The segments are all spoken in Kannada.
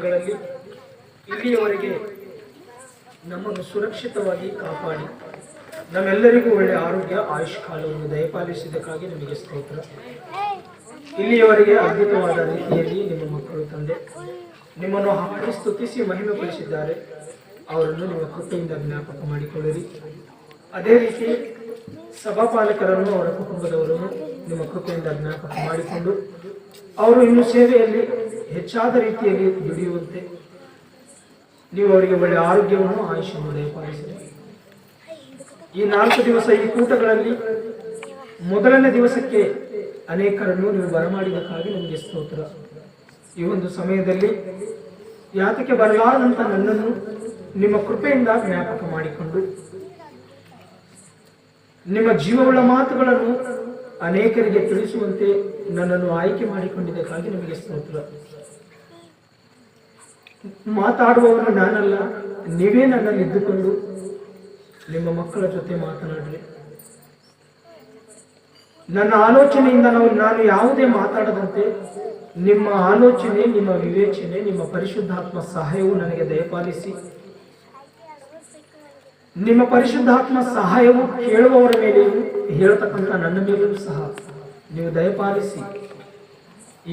ದಿನಗಳಲ್ಲಿ ಇಲ್ಲಿಯವರೆಗೆ ನಮ್ಮನ್ನು ಸುರಕ್ಷಿತವಾಗಿ ಕಾಪಾಡಿ ನಮ್ಮೆಲ್ಲರಿಗೂ ಒಳ್ಳೆಯ ಆರೋಗ್ಯ ಆಯುಷ್ ಕಾಲವನ್ನು ದಯಪಾಲಿಸಿದ್ದಕ್ಕಾಗಿ ನಿಮಗೆ ಸ್ತೋತ್ರ. ಇಲ್ಲಿಯವರೆಗೆ ಅದ್ಭುತವಾದ ರೀತಿಯಲ್ಲಿ ನಿಮ್ಮ ಮಕ್ಕಳು ತಂದೆ ನಿಮ್ಮನ್ನು ಹಾಡಿ ಸ್ತುತಿಸಿ ಮಹಿಮೆ ಪಡಿಸಿದ್ದಾರೆ. ಅವರನ್ನು ನಿಮ್ಮ ಕೃಪೆಯಿಂದ ಜ್ಞಾಪಕ ಮಾಡಿಕೊಳ್ಳಿರಿ. ಅದೇ ರೀತಿ ಸಭಾಪಾಲಕರನ್ನು ಅವರ ಕುಟುಂಬದವರನ್ನು ನಿಮ್ಮ ಕೃಪೆಯಿಂದ ಜ್ಞಾಪಕ ಮಾಡಿಕೊಂಡು ಅವರು ಇನ್ನು ಸೇವೆಯಲ್ಲಿ ಹೆಚ್ಚಾದ ರೀತಿಯಲ್ಲಿ ದುಡಿಯುವಂತೆ ನೀವು ಅವರಿಗೆ ಒಳ್ಳೆಯ ಆರೋಗ್ಯವನ್ನು ಆಯುಷ್ಯವನ್ನು ದಯಪಾಲಿಸಿರಿ. ಈ 4 ದಿವಸ ಈ ಕೂಟಗಳಲ್ಲಿ ಮೊದಲನೇ ದಿವಸಕ್ಕೆ ಅನೇಕರನ್ನು ನೀವು ಬರಮಾಡಿದಕ್ಕಾಗಿ ನಿಮಗೆ ಸ್ತೋತ್ರ. ಈ ಒಂದು ಸಮಯದಲ್ಲಿ ಯಾತಕ್ಕೆ ಬರಲಾರದಂತ ನನ್ನನ್ನು ನಿಮ್ಮ ಕೃಪೆಯಿಂದ ಜ್ಞಾಪಕ ಮಾಡಿಕೊಂಡು ನಿಮ್ಮ ಜೀವವುಳ್ಳ ಮಾತುಗಳನ್ನು ಅನೇಕರಿಗೆ ತಿಳಿಸುವಂತೆ ನನ್ನನ್ನು ಆಯ್ಕೆ ಮಾಡಿಕೊಂಡಿದ್ದಕ್ಕಾಗಿ ನಿಮಗೆ ಸ್ತೋತ್ರ. ಮಾತಾಡುವವನು ನಾನಲ್ಲ, ನೀವೇ ನನ್ನಲ್ಲಿ ಇದ್ದುಕೊಂಡು ನಿಮ್ಮ ಮಕ್ಕಳ ಜೊತೆ ಮಾತನಾಡ್ರಿ. ನನ್ನ ಆಲೋಚನೆಯಿಂದ ನಾನು ಯಾವುದೇ ಮಾತಾಡದಂತೆ ನಿಮ್ಮ ಆಲೋಚನೆ, ನಿಮ್ಮ ವಿವೇಚನೆ, ನಿಮ್ಮ ಪರಿಶುದ್ಧಾತ್ಮ ಸಹಾಯವು ನನಗೆ ದಯಪಾಲಿಸಿ ನಿಮ್ಮ ಪರಿಶುದ್ಧಾತ್ಮ ಸಹಾಯವು ಕೇಳುವವರ ಮೇಲೆಯೂ ಹೇಳ್ತಕ್ಕಂಥ ನನ್ನ ಮೇಲೆಯೂ ಸಹ ನೀವು ದಯಪಾಲಿಸಿ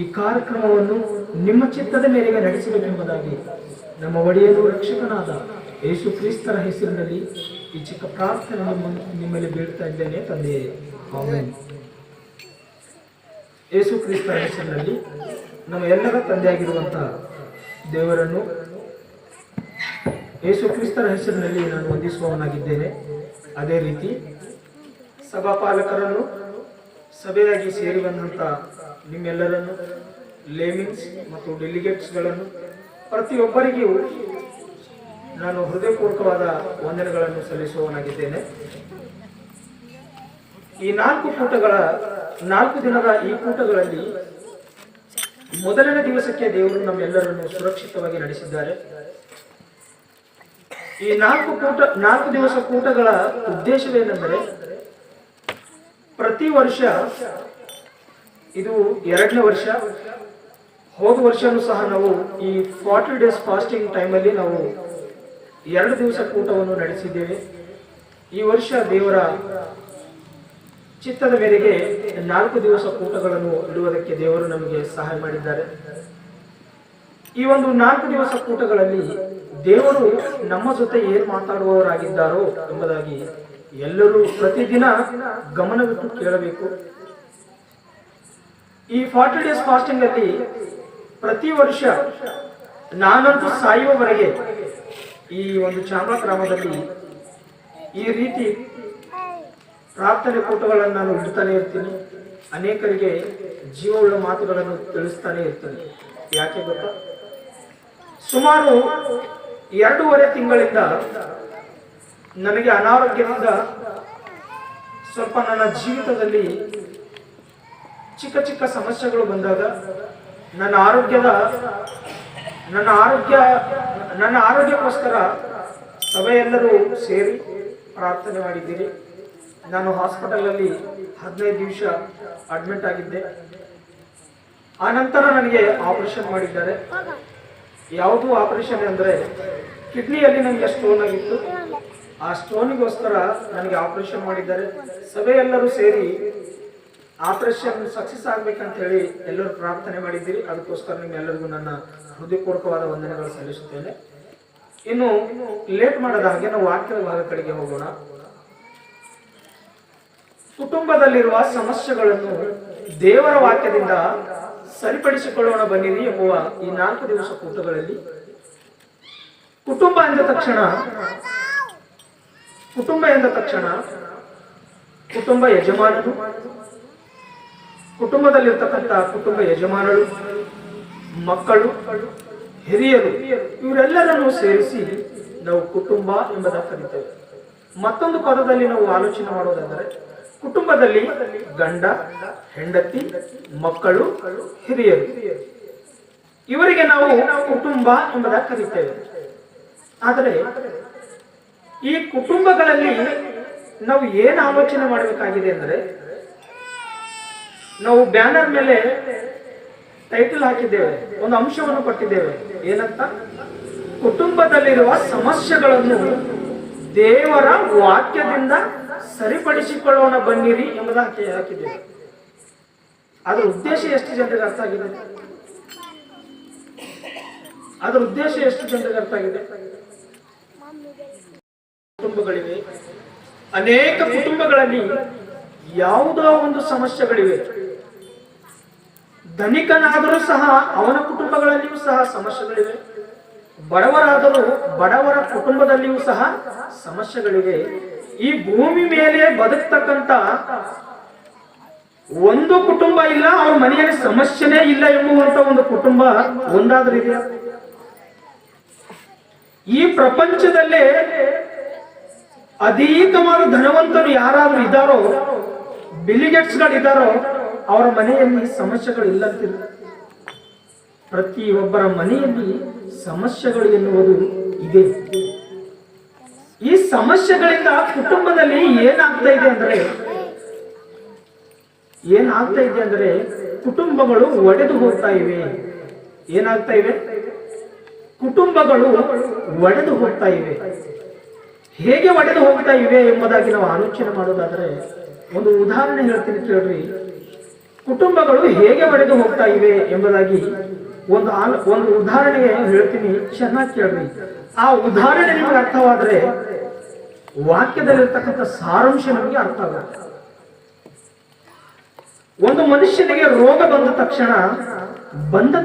ಈ ಕಾರ್ಯಕ್ರಮವನ್ನು ನಿಮ್ಮ ಚಿತ್ತದ ಮೇರೆಗೆ ನಡೆಸಬೇಕೆಂಬುದಾಗಿ ನಮ್ಮ ಒಡೆಯನು ರಕ್ಷಕನಾದ ಯೇಸು ಕ್ರಿಸ್ತರ ಹೆಸರಿನಲ್ಲಿ ಈ ಚಿಕ್ಕ ಪ್ರಾರ್ಥನೆ ನಿಮ್ಮಲ್ಲಿ ಬೀಳ್ತಾ ಇದ್ದೇನೆ ತಂದೆಯೇ, ಆಮೆನ್. ಯೇಸು ಕ್ರಿಸ್ತರ ಹೆಸರಿನಲ್ಲಿ ನಮ್ಮ ಎಲ್ಲರ ತಂದೆಯಾಗಿರುವಂತಹ ದೇವರನ್ನು ಯೇಸು ಕ್ರಿಸ್ತರ ಹೆಸರಿನಲ್ಲಿ ನಾನು ವಂದಿಸುವವನಾಗಿದ್ದೇನೆ. ಅದೇ ರೀತಿ ಸಭಾಪಾಲಕರನ್ನು, ಸಭೆಯಾಗಿ ಸೇರಿ ಬಂದಂಥ ನಿಮ್ಮೆಲ್ಲರನ್ನು, ಲೇಮಿನ್ಸ್ ಮತ್ತು ಡೆಲಿಗೇಟ್ಸ್ಗಳನ್ನು ಪ್ರತಿಯೊಬ್ಬರಿಗೂ ನಾನು ಹೃದಯಪೂರ್ವಕವಾದ ವಂದನೆಗಳನ್ನು ಸಲ್ಲಿಸುವವನಾಗಿದ್ದೇನೆ. ಈ 4 ದಿನದ ಈ ಕೂಟಗಳಲ್ಲಿ ಮೊದಲನೇ ದಿವಸಕ್ಕೆ ದೇವರು ನಮ್ಮೆಲ್ಲರನ್ನು ಸುರಕ್ಷಿತವಾಗಿ ನಡೆಸಿದ್ದಾರೆ. ಈ 4 ದಿವಸ ಕೂಟಗಳ ಉದ್ದೇಶವೇನೆಂದರೆ, ಪ್ರತಿ ವರ್ಷ ಇದು 2ನೇ ವರ್ಷ. ಹೋದ ವರ್ಷನೂ ಸಹ ನಾವು ಈ 40 days ಫಾಸ್ಟಿಂಗ್ ಟೈಮಲ್ಲಿ ನಾವು 2 ದಿವಸ ಕೂಟವನ್ನು ನಡೆಸಿದ್ದೇವೆ. ಈ ವರ್ಷ ದೇವರ ಚಿತ್ತದ ಮೇರೆಗೆ 4 ದಿವಸ ಕೂಟಗಳನ್ನು ಇಡುವುದಕ್ಕೆ ದೇವರು ನಮಗೆ ಸಹಾಯ ಮಾಡಿದ್ದಾರೆ. ಈ ಒಂದು 4 ದಿವಸ ಕೂಟಗಳಲ್ಲಿ ದೇವರು ನಮ್ಮ ಜೊತೆ ಏನು ಮಾತಾಡುವವರಾಗಿದ್ದಾರೋ ಎಂಬುದಾಗಿ ಎಲ್ಲರೂ ಪ್ರತಿದಿನ ಗಮನವಿಟ್ಟು ಕೇಳಬೇಕು. ಈ 40 days ಫಾಸ್ಟಿಂಗ್ ಅಲ್ಲಿ ಪ್ರತಿ ವರ್ಷ ನಾನಂತೂ ಸಾಯುವವರೆಗೆ ಈ ಒಂದು ಚಾಮರ ಗ್ರಾಮದಲ್ಲಿ ಈ ರೀತಿ ಪ್ರಾರ್ಥನೆ ಕೂಟಗಳನ್ನು ನಾನು ಇಡ್ತಾನೆ ಇರ್ತೀನಿ. ಅನೇಕರಿಗೆ ಜೀವವುಳ್ಳ ಮಾತುಗಳನ್ನು ತಿಳಿಸ್ತಾನೆ ಇರ್ತೀನಿ. ಯಾಕೆ ಗೊತ್ತಾ, ಸುಮಾರು 2.5 ತಿಂಗಳಿಂದ ನನಗೆ ಅನಾರೋಗ್ಯದಿಂದ ಸ್ವಲ್ಪ ನನ್ನ ಜೀವಿತದಲ್ಲಿ ಚಿಕ್ಕ ಸಮಸ್ಯೆಗಳು ಬಂದಾಗ ನನ್ನ ಆರೋಗ್ಯಕ್ಕೋಸ್ಕರ ಸಭೆಯೆಲ್ಲರೂ ಸೇರಿ ಪ್ರಾರ್ಥನೆ ಮಾಡಿದ್ದೀರಿ. ನಾನು ಹಾಸ್ಪಿಟಲಲ್ಲಿ 15 ದಿವಸ ಅಡ್ಮಿಟ್ ಆಗಿದ್ದೆ. ಆ ನಂತರ ನನಗೆ ಆಪರೇಷನ್ ಮಾಡಿದ್ದಾರೆ. ಯಾವುದು ಆಪರೇಷನ್ ಅಂದರೆ, ಕಿಡ್ನಿಯಲ್ಲಿ ನನಗೆ ಸ್ಟೋನ್ ಆಗಿತ್ತು. ಆ ಸ್ಟೋನಿಗೋಸ್ಕರ ನನಗೆ ಆಪರೇಷನ್ ಮಾಡಿದ್ದಾರೆ. ಸಭೆಯೆಲ್ಲರೂ ಸೇರಿ ಆಪರೇಷನ್ ಸಕ್ಸಸ್ ಆಗ್ಬೇಕಂತ ಹೇಳಿ ಎಲ್ಲರೂ ಪ್ರಾರ್ಥನೆ ಮಾಡಿದ್ದೀರಿ. ಅದಕ್ಕೋಸ್ಕರ ನಿಮ್ಮೆಲ್ಲರಿಗೂ ನನ್ನ ಹೃದಯಪೂರ್ವಕವಾದ ವಂದನೆಗಳು ಸಲ್ಲಿಸುತ್ತೇನೆ. ಇನ್ನು ಲೇಟ್ ಮಾಡದ ಹಾಗೆ ನಾವು ವಾಕ್ಯದ ಭಾಗ ಕಡೆಗೆ ಹೋಗೋಣ. ಕುಟುಂಬದಲ್ಲಿರುವ ಸಮಸ್ಯೆಗಳನ್ನು ದೇವರ ವಾಕ್ಯದಿಂದ ಸರಿಪಡಿಸಿಕೊಳ್ಳೋಣ ಬನ್ನಿರಿ ಎಂಬುವ ಈ 4 ದಿವಸ ಕೂಟಗಳಲ್ಲಿ ಕುಟುಂಬ ಎಂದ ತಕ್ಷಣ ಕುಟುಂಬ ಯಜಮಾನರು, ಕುಟುಂಬದಲ್ಲಿರ್ತಕ್ಕಂಥ ಕುಟುಂಬ ಯಜಮಾನರು, ಮಕ್ಕಳು, ಹಿರಿಯರು, ಇವರೆಲ್ಲರನ್ನು ಸೇರಿಸಿ ನಾವು ಕುಟುಂಬ ಎಂಬುದಾಗಿ ಕರೀತೇವೆ. ಮತ್ತೊಂದು ಪದದಲ್ಲಿ ನಾವು ಆಲೋಚನೆ ಮಾಡೋದಾದರೆ, ಕುಟುಂಬದಲ್ಲಿ ಗಂಡ, ಹೆಂಡತಿ, ಮಕ್ಕಳು, ಹಿರಿಯರು, ಇವರಿಗೆ ನಾವು ಕುಟುಂಬ ಎಂಬುದಾಗಿ ಕರೀತೇವೆ. ಆದರೆ ಈ ಕುಟುಂಬಗಳಲ್ಲಿ ನಾವು ಏನು ಆಲೋಚನೆ ಮಾಡಬೇಕಾಗಿದೆ ಅಂದರೆ, ನಾವು ಬ್ಯಾನರ್ ಮೇಲೆ ಟೈಟಲ್ ಹಾಕಿದ್ದೇವೆ, ಒಂದು ಅಂಶವನ್ನು ಕೊಟ್ಟಿದ್ದೇವೆ. ಏನಂತ? ಕುಟುಂಬದಲ್ಲಿರುವ ಸಮಸ್ಯೆಗಳನ್ನು ದೇವರ ವಾಕ್ಯದಿಂದ ಸರಿಪಡಿಸಿಕೊಳ್ಳೋಣ ಬನ್ನಿರಿ ಎಂಬುದಾಗಿ ಹಾಕಿದ್ದೇವೆ. ಅದರ ಉದ್ದೇಶ ಎಷ್ಟು ಜನರಿಗೆ ಅರ್ಥ ಆಗಿದೆ? ಅದರ ಉದ್ದೇಶ ಎಷ್ಟು ಜನರಿಗೆ ಅರ್ಥ ಆಗಿದೆ? ಕುಟುಂಬಗಳಿವೆ, ಅನೇಕ ಕುಟುಂಬಗಳಲ್ಲಿ ಯಾವುದೋ ಒಂದು ಸಮಸ್ಯೆಗಳಿವೆ. ಧನಿಕನಾದರೂ ಸಹ ಅವನ ಕುಟುಂಬಗಳಲ್ಲಿಯೂ ಸಹ ಸಮಸ್ಯೆಗಳಿವೆ, ಬಡವರಾದರೂ ಬಡವರ ಕುಟುಂಬದಲ್ಲಿಯೂ ಸಹ ಸಮಸ್ಯೆಗಳಿವೆ. ಈ ಭೂಮಿ ಮೇಲೆ ಬದುಕ್ತಕ್ಕಂತ ಒಂದು ಕುಟುಂಬ ಇಲ್ಲ, ಅವ್ರ ಮನೆಯಲ್ಲಿ ಸಮಸ್ಯೆನೇ ಇಲ್ಲ ಎಂಬುವಂತ ಒಂದು ಕುಟುಂಬ ಒಂದಾದ್ರೂ ಇದೆಯಾ? ಈ ಪ್ರಪಂಚದಲ್ಲೇ ಅಧಿಕವಾದ ಧನವಂತರು ಯಾರಾದ್ರೂ ಇದ್ದಾರೋ, ಬಿಲಿಗೇಟ್ಸ್ಗಳು ಇದ್ದಾರೋ, ಅವರ ಮನೆಯಲ್ಲಿ ಸಮಸ್ಯೆಗಳು ಇಲ್ಲಂತಿಲ್ಲ. ಪ್ರತಿಯೊಬ್ಬರ ಮನೆಯಲ್ಲಿ ಸಮಸ್ಯೆಗಳು ಎನ್ನುವುದು ಇದೆ. ಈ ಸಮಸ್ಯೆಗಳಿಂದ ಕುಟುಂಬದಲ್ಲಿ ಏನಾಗ್ತಾ ಇದೆ ಅಂದ್ರೆ ಕುಟುಂಬಗಳು ಒಡೆದು ಹೋಗ್ತಾ ಇವೆ. ಏನಾಗ್ತಾ ಇವೆ? ಕುಟುಂಬಗಳು ಒಡೆದು ಹೋಗ್ತಾ ಇವೆ. ಹೇಗೆ ಒಡೆದು ಹೋಗ್ತಾ ಇವೆ ಎಂಬುದಾಗಿ ನಾವು ಆಲೋಚನೆ ಮಾಡೋದಾದ್ರೆ ಒಂದು ಉದಾಹರಣೆ ಹೇಳ್ತೀನಿ ಕೇಳ್ರಿ. ಕುಟುಂಬಗಳು ಹೇಗೆ ಒಡೆದು ಹೋಗ್ತಾ ಇವೆ ಎಂಬುದಾಗಿ ಒಂದು ಉದಾಹರಣೆ ಹೇಳ್ತೀನಿ, ಚೆನ್ನಾಗಿ ಕೇಳ್ರಿ. ಆ ಉದಾಹರಣೆ ನಿಮಗೆ ಅರ್ಥವಾದ್ರೆ ವಾಕ್ಯದಲ್ಲಿರ್ತಕ್ಕಂಥ ಸಾರಾಂಶ ನಮಗೆ ಅರ್ಥ ಆಗುತ್ತೆ. ಒಂದು ಮನುಷ್ಯನಿಗೆ ರೋಗ ಬಂದ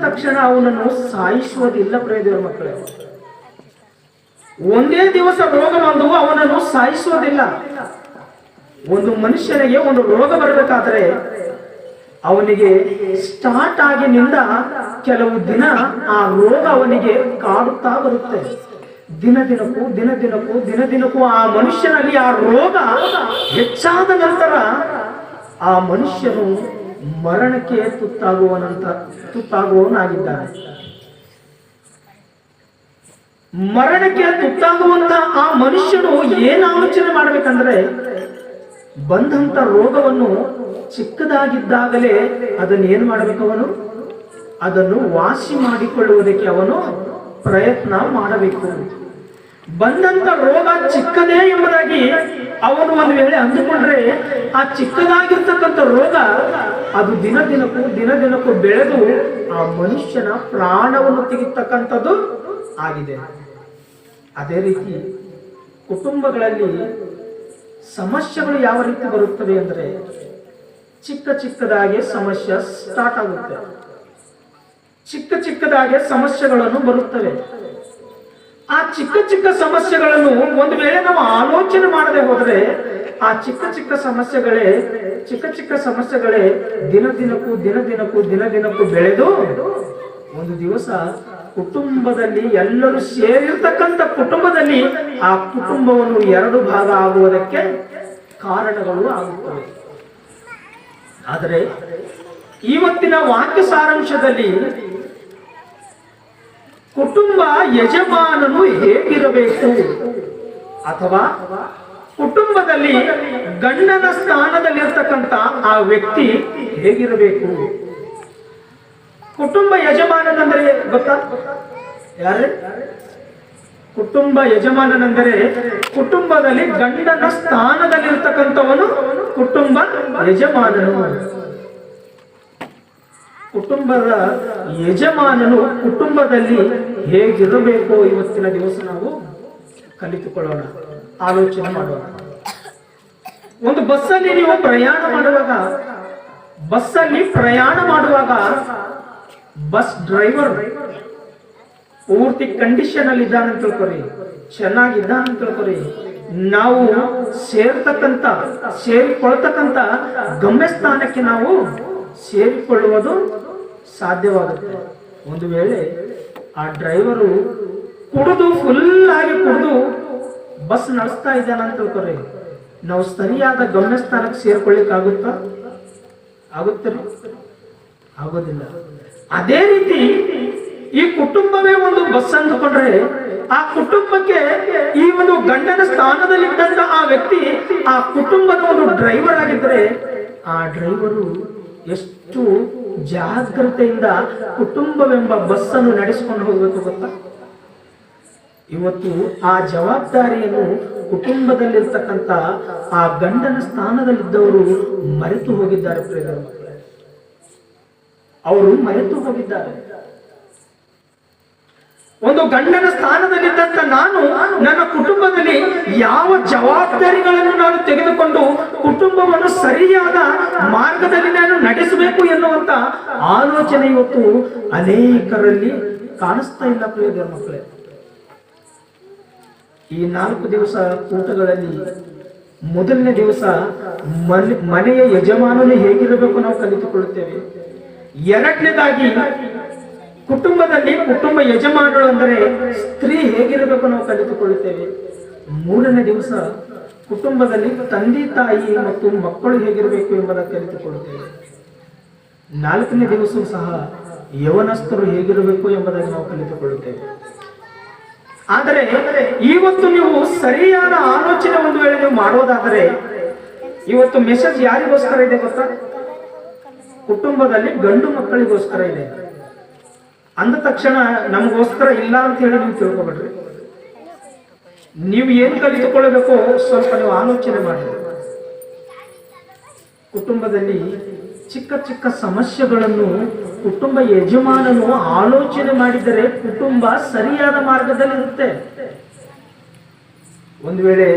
ತಕ್ಷಣ ಅವನನ್ನು ಸಾಯಿಸುವುದಿಲ್ಲ ಪ್ರಿಯ ಮಕ್ಕಳೇ. ಒಂದೇ ದಿವಸ ರೋಗ ಬಂದು ಅವನನ್ನು ಸಾಯಿಸುವುದಿಲ್ಲ. ಒಂದು ಮನುಷ್ಯನಿಗೆ ಒಂದು ರೋಗ ಬರಬೇಕಾದ್ರೆ ಅವನಿಗೆ ಸ್ಟಾರ್ಟ್ ಆಗಿನಿಂದ ಕೆಲವು ದಿನ ಆ ರೋಗ ಅವನಿಗೆ ಕಾಡುತ್ತಾ ಬರುತ್ತೆ. ದಿನದಿನಕ್ಕೂ ಆ ಮನುಷ್ಯನಲ್ಲಿ ಆ ರೋಗ ಹೆಚ್ಚಾದ ನಂತರ ಆ ಮನುಷ್ಯನು ಮರಣಕ್ಕೆ ತುತ್ತಾಗುವವನಾಗಿದ್ದಾನೆ. ಮರಣಕ್ಕೆ ತುತ್ತಾಗುವಂತ ಆ ಮನುಷ್ಯನು ಏನ್ ಆಲೋಚನೆ ಮಾಡ್ಬೇಕಂದ್ರೆ, ಬಂದಂತ ರೋಗವನ್ನು ಚಿಕ್ಕದಾಗಿದ್ದಾಗಲೇ ಅದನ್ನು ಏನು ಮಾಡಬೇಕು? ಅದನ್ನು ವಾಸಿ ಮಾಡಿಕೊಳ್ಳುವುದಕ್ಕೆ ಅವನು ಪ್ರಯತ್ನ ಮಾಡಬೇಕು. ಬಂದಂತ ರೋಗ ಚಿಕ್ಕದೇ ಎಂಬುದಾಗಿ ಅವನು ಒಂದು ವೇಳೆ ಅಂದುಕೊಂಡ್ರೆ ಆ ಚಿಕ್ಕದಾಗಿರ್ತಕ್ಕಂಥ ರೋಗ ಅದು ದಿನದಿನಕ್ಕೂ ಬೆಳೆದು ಆ ಮನುಷ್ಯನ ಪ್ರಾಣವನ್ನು ತೆಗಿತಕ್ಕಂಥದ್ದು ಆಗಿದೆ. ಅದೇ ರೀತಿ ಕುಟುಂಬಗಳಲ್ಲಿ ಸಮಸ್ಯೆಗಳು ಯಾವ ರೀತಿ ಬರುತ್ತವೆ ಅಂದ್ರೆ, ಚಿಕ್ಕದಾಗಿ ಸಮಸ್ಯೆ ಸ್ಟಾರ್ಟ್ ಆಗುತ್ತೆ. ಚಿಕ್ಕದಾಗಿ ಸಮಸ್ಯೆಗಳನ್ನು ಬರುತ್ತವೆ. ಆ ಚಿಕ್ಕ ಸಮಸ್ಯೆಗಳನ್ನು ಒಂದು ವೇಳೆ ನಾವು ಆಲೋಚನೆ ಮಾಡದೆ ಹೋದ್ರೆ ಆ ಚಿಕ್ಕ ಸಮಸ್ಯೆಗಳೇ ದಿನದಿನಕ್ಕೂ ಬೆಳೆದು ಒಂದು ದಿವಸ ಕುಟುಂಬದಲ್ಲಿ ಎಲ್ಲರೂ ಸೇರಿರ್ತಕ್ಕಂಥ ಕುಟುಂಬದಲ್ಲಿ ಆ ಕುಟುಂಬವನ್ನು ಎರಡು ಭಾಗ ಆಗುವುದಕ್ಕೆ ಕಾರಣಗಳು ಆಗುತ್ತವೆ. ಆದರೆ ಇವತ್ತಿನ ವಾಕ್ಯ ಸಾರಾಂಶದಲ್ಲಿ ಕುಟುಂಬ ಯಜಮಾನನು ಹೇಗಿರಬೇಕು, ಅಥವಾ ಕುಟುಂಬದಲ್ಲಿ ಗಂಡನ ಸ್ಥಾನದಲ್ಲಿರ್ತಕ್ಕಂಥ ಆ ವ್ಯಕ್ತಿ ಹೇಗಿರಬೇಕು. ಕುಟುಂಬ ಯಜಮಾನನೆಂದರೆ ಗೊತ್ತಾ? ಯಾರೇ? ಕುಟುಂಬ ಯಜಮಾನನೆಂದರೆ ಕುಟುಂಬದಲ್ಲಿ ಗಂಡನ ಸ್ಥಾನದಲ್ಲಿರ್ತಕ್ಕಂಥವನು ಕುಟುಂಬ ಯಜಮಾನನು. ಕುಟುಂಬದ ಯಜಮಾನನು ಕುಟುಂಬದಲ್ಲಿ ಹೇಗಿರಬೇಕು ಇವತ್ತಿನ ದಿವಸ ನಾವು ಕಲಿತುಕೊಳ್ಳೋಣ, ಆಲೋಚನೆ ಮಾಡೋಣ. ಒಂದು ಬಸ್ಸಲ್ಲಿ ನೀವು ಪ್ರಯಾಣ ಮಾಡುವಾಗ ಬಸ್ ಡ್ರೈವರ್ ಪೂರ್ತಿ ಕಂಡೀಷನ್ ಅಲ್ಲಿ ಇದ್ದಾನಂತ ತಿಳ್ಕೊರಿ, ಚೆನ್ನಾಗಿದ್ದಾನಂತ ತಿಳ್ಕೊರಿ. ನಾವು ಸೇರಿಕೊಳ್ತಕ್ಕಂಥ ಗಮ್ಯಸ್ಥಾನಕ್ಕೆ ನಾವು ಸೇರಿಕೊಳ್ಳುವುದು ಸಾಧ್ಯವಾಗುತ್ತೆ. ಒಂದು ವೇಳೆ ಆ ಡ್ರೈವರು ಫುಲ್ ಆಗಿ ಕುಡಿದು ಬಸ್ ನಡೆಸ್ತಾ ಇದ್ದಾನಂತ ತಿಳ್ಕೊರಿ, ನಾವು ಸರಿಯಾದ ಗಮ್ಯಸ್ಥಾನಕ್ಕೆ ಸೇರ್ಕೊಳ್ಳಿಕ್ಕಾಗುತ್ತಾ? ಆಗೋದಿಲ್ಲ. ಅದೇ ರೀತಿ ಈ ಕುಟುಂಬವೇ ಒಂದು ಬಸ್ ಅಂದುಕೊಂಡ್ರೆ ಆ ಕುಟುಂಬಕ್ಕೆ ಈ ಒಂದು ಗಂಡನ ಸ್ಥಾನದಲ್ಲಿದ್ದಂತ ಆ ವ್ಯಕ್ತಿ ಆ ಕುಟುಂಬದ ಒಂದು ಡ್ರೈವರ್ ಆಗಿದ್ರೆ ಆ ಡ್ರೈವರು ಎಷ್ಟು ಜಾಗ್ರತೆಯಿಂದ ಕುಟುಂಬವೆಂಬ ಬಸ್ಸನ್ನು ನಡೆಸಿಕೊಂಡು ಹೋಗಬೇಕು ಗೊತ್ತಾ? ಇವತ್ತು ಆ ಜವಾಬ್ದಾರಿಯನ್ನು ಕುಟುಂಬದಲ್ಲಿರ್ತಕ್ಕಂಥ ಆ ಗಂಡನ ಸ್ಥಾನದಲ್ಲಿದ್ದವರು ಮರೆತು ಹೋಗಿದ್ದಾರೆ. ಪ್ರಿಯರ ಮಕ್ಕಳೇ, ಅವರು ಮರೆತು ಹೋಗಿದ್ದಾರೆ. ಒಂದು ಗಂಡನ ಸ್ಥಾನದಲ್ಲಿದ್ದಂತ ನಾನು ನನ್ನ ಕುಟುಂಬದಲ್ಲಿ ಯಾವ ಜವಾಬ್ದಾರಿಗಳನ್ನು ನಾನು ತೆಗೆದುಕೊಂಡು ಕುಟುಂಬವನ್ನು ಸರಿಯಾದ ಮಾರ್ಗದಲ್ಲಿ ನಾನು ನಡೆಸಬೇಕು ಎನ್ನುವಂತ ಆಲೋಚನೆ ಇವತ್ತು ಅನೇಕರಲ್ಲಿ ಕಾಣಿಸ್ತಾ ಇಲ್ಲ. ಪ್ರಿಯ ಮಕ್ಕಳೇ, ಈ 4 ದಿವಸ ಕೂಟಗಳಲ್ಲಿ ಮೊದಲನೇ ದಿವಸ ಮನೆಯ ಯಜಮಾನನು ಹೇಗಿರಬೇಕು ನಾವು ಕಲಿತುಕೊಳ್ಳುತ್ತೇವೆ. ಎರಡನೇದಾಗಿ ಕುಟುಂಬದಲ್ಲಿ ಕುಟುಂಬ ಯಜಮಾನರು ಅಂದರೆ ಸ್ತ್ರೀ ಹೇಗಿರಬೇಕು ನಾವು ಕಲಿತುಕೊಳ್ಳುತ್ತೇವೆ. ಮೂರನೇ ದಿವಸ ಕುಟುಂಬದಲ್ಲಿ ತಂದೆ ತಾಯಿ ಮತ್ತು ಮಕ್ಕಳು ಹೇಗಿರಬೇಕು ಎಂಬುದನ್ನು ಕಲಿತುಕೊಳ್ಳುತ್ತೇವೆ. 4ನೇ ದಿವಸವೂ ಸಹ ಯವನಸ್ಥರು ಹೇಗಿರಬೇಕು ಎಂಬುದಾಗಿ ನಾವು ಕಲಿತುಕೊಳ್ಳುತ್ತೇವೆ. ಆದರೆ ಇವತ್ತು ನೀವು ಸರಿಯಾದ ಆಲೋಚನೆ ಒಂದು ವೇಳೆ ನೀವು ಮಾಡೋದಾದರೆ, ಇವತ್ತು ಮೆಸೇಜ್ ಯಾರಿಗೋಸ್ಕರ ಇದೆ ಗೊತ್ತಾ? ಕುಟುಂಬದಲ್ಲಿ ಗಂಡು ಮಕ್ಕಳಿಗೋಸ್ಕರ ಇದೆ. ಅಂದ ತಕ್ಷಣ ನಮಗೋಸ್ಕರ ಇಲ್ಲ ಅಂತ ಹೇಳಿ ನೀವು ತಿಳ್ಕೊಬೇಡ್ರಿ. ನೀವು ಏನು ಕಲಿತುಕೊಳ್ಳಬೇಕು ಸ್ವಲ್ಪ ನೀವು ಆಲೋಚನೆ ಮಾಡಿ. ಕುಟುಂಬದಲ್ಲಿ ಚಿಕ್ಕ ಚಿಕ್ಕ ಸಮಸ್ಯೆಗಳನ್ನು ಕುಟುಂಬ ಯಜಮಾನನು ಆಲೋಚನೆ ಮಾಡಿದರೆ ಕುಟುಂಬ ಸರಿಯಾದ ಮಾರ್ಗದಲ್ಲಿರುತ್ತೆ. ಒಂದು ವೇಳೆ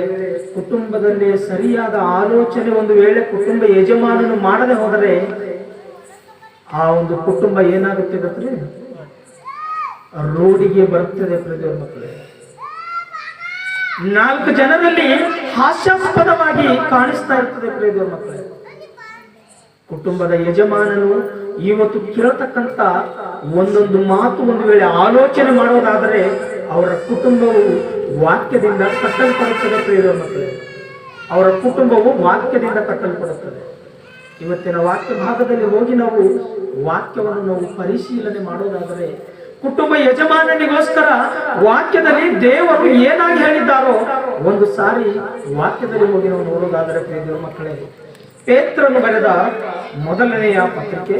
ಕುಟುಂಬದಲ್ಲಿ ಸರಿಯಾದ ಆಲೋಚನೆ ಒಂದು ವೇಳೆ ಕುಟುಂಬ ಯಜಮಾನನು ಮಾಡದೆ ಹೋದರೆ ಆ ಒಂದು ಕುಟುಂಬ ಏನಾಗುತ್ತೆ ಗೊತ್ತೇ? ರೋಡಿಗೆ ಬರುತ್ತದೆ. ಪ್ರಿಯ ಮಕ್ಕಳೇ, 4 ಜನರಲ್ಲಿ ಹಾಸ್ಯಾಸ್ಪದವಾಗಿ ಕಾಣಿಸ್ತಾ ಇರ್ತದೆ. ಪ್ರಿಯ ಮಕ್ಕಳೇ, ಕುಟುಂಬದ ಯಜಮಾನನು ಇವತ್ತು ಕೇಳತಕ್ಕಂತ ಒಂದೊಂದು ಮಾತು ಒಂದು ವೇಳೆ ಆಲೋಚನೆ ಮಾಡೋದಾದರೆ ಅವರ ಕುಟುಂಬವು ವಾಕ್ಯದಿಂದ ಕಟ್ಟಲ್ಪಡುತ್ತದೆ. ಪ್ರಿಯ ಮಕ್ಕಳೇ, ಅವರ ಕುಟುಂಬವು ವಾಕ್ಯದಿಂದ ಕಟ್ಟಲ್ಪಡುತ್ತದೆ. ಇವತ್ತಿನ ವಾಕ್ಯ ಭಾಗದಲ್ಲಿ ಹೋಗಿ ನಾವು ವಾಕ್ಯವನ್ನು ನಾವು ಪರಿಶೀಲನೆ ಮಾಡೋದಾದರೆ, ಕುಟುಂಬ ಯಜಮಾನನಿಗೋಸ್ಕರ ವಾಕ್ಯದಲ್ಲಿ ದೇವರು ಏನಾಗಿ ಹೇಳಿದ್ದಾರೋ ಒಂದು ಸಾರಿ ವಾಕ್ಯದಲ್ಲಿ ಹೋಗಿ ನಾವು ನೋಡೋದಾದರೆ, ಪ್ರಿಯ ಮಕ್ಕಳೇ, ಪೇತ್ರನು ಬರೆದ ಮೊದಲನೆಯ ಪತ್ರಿಕೆ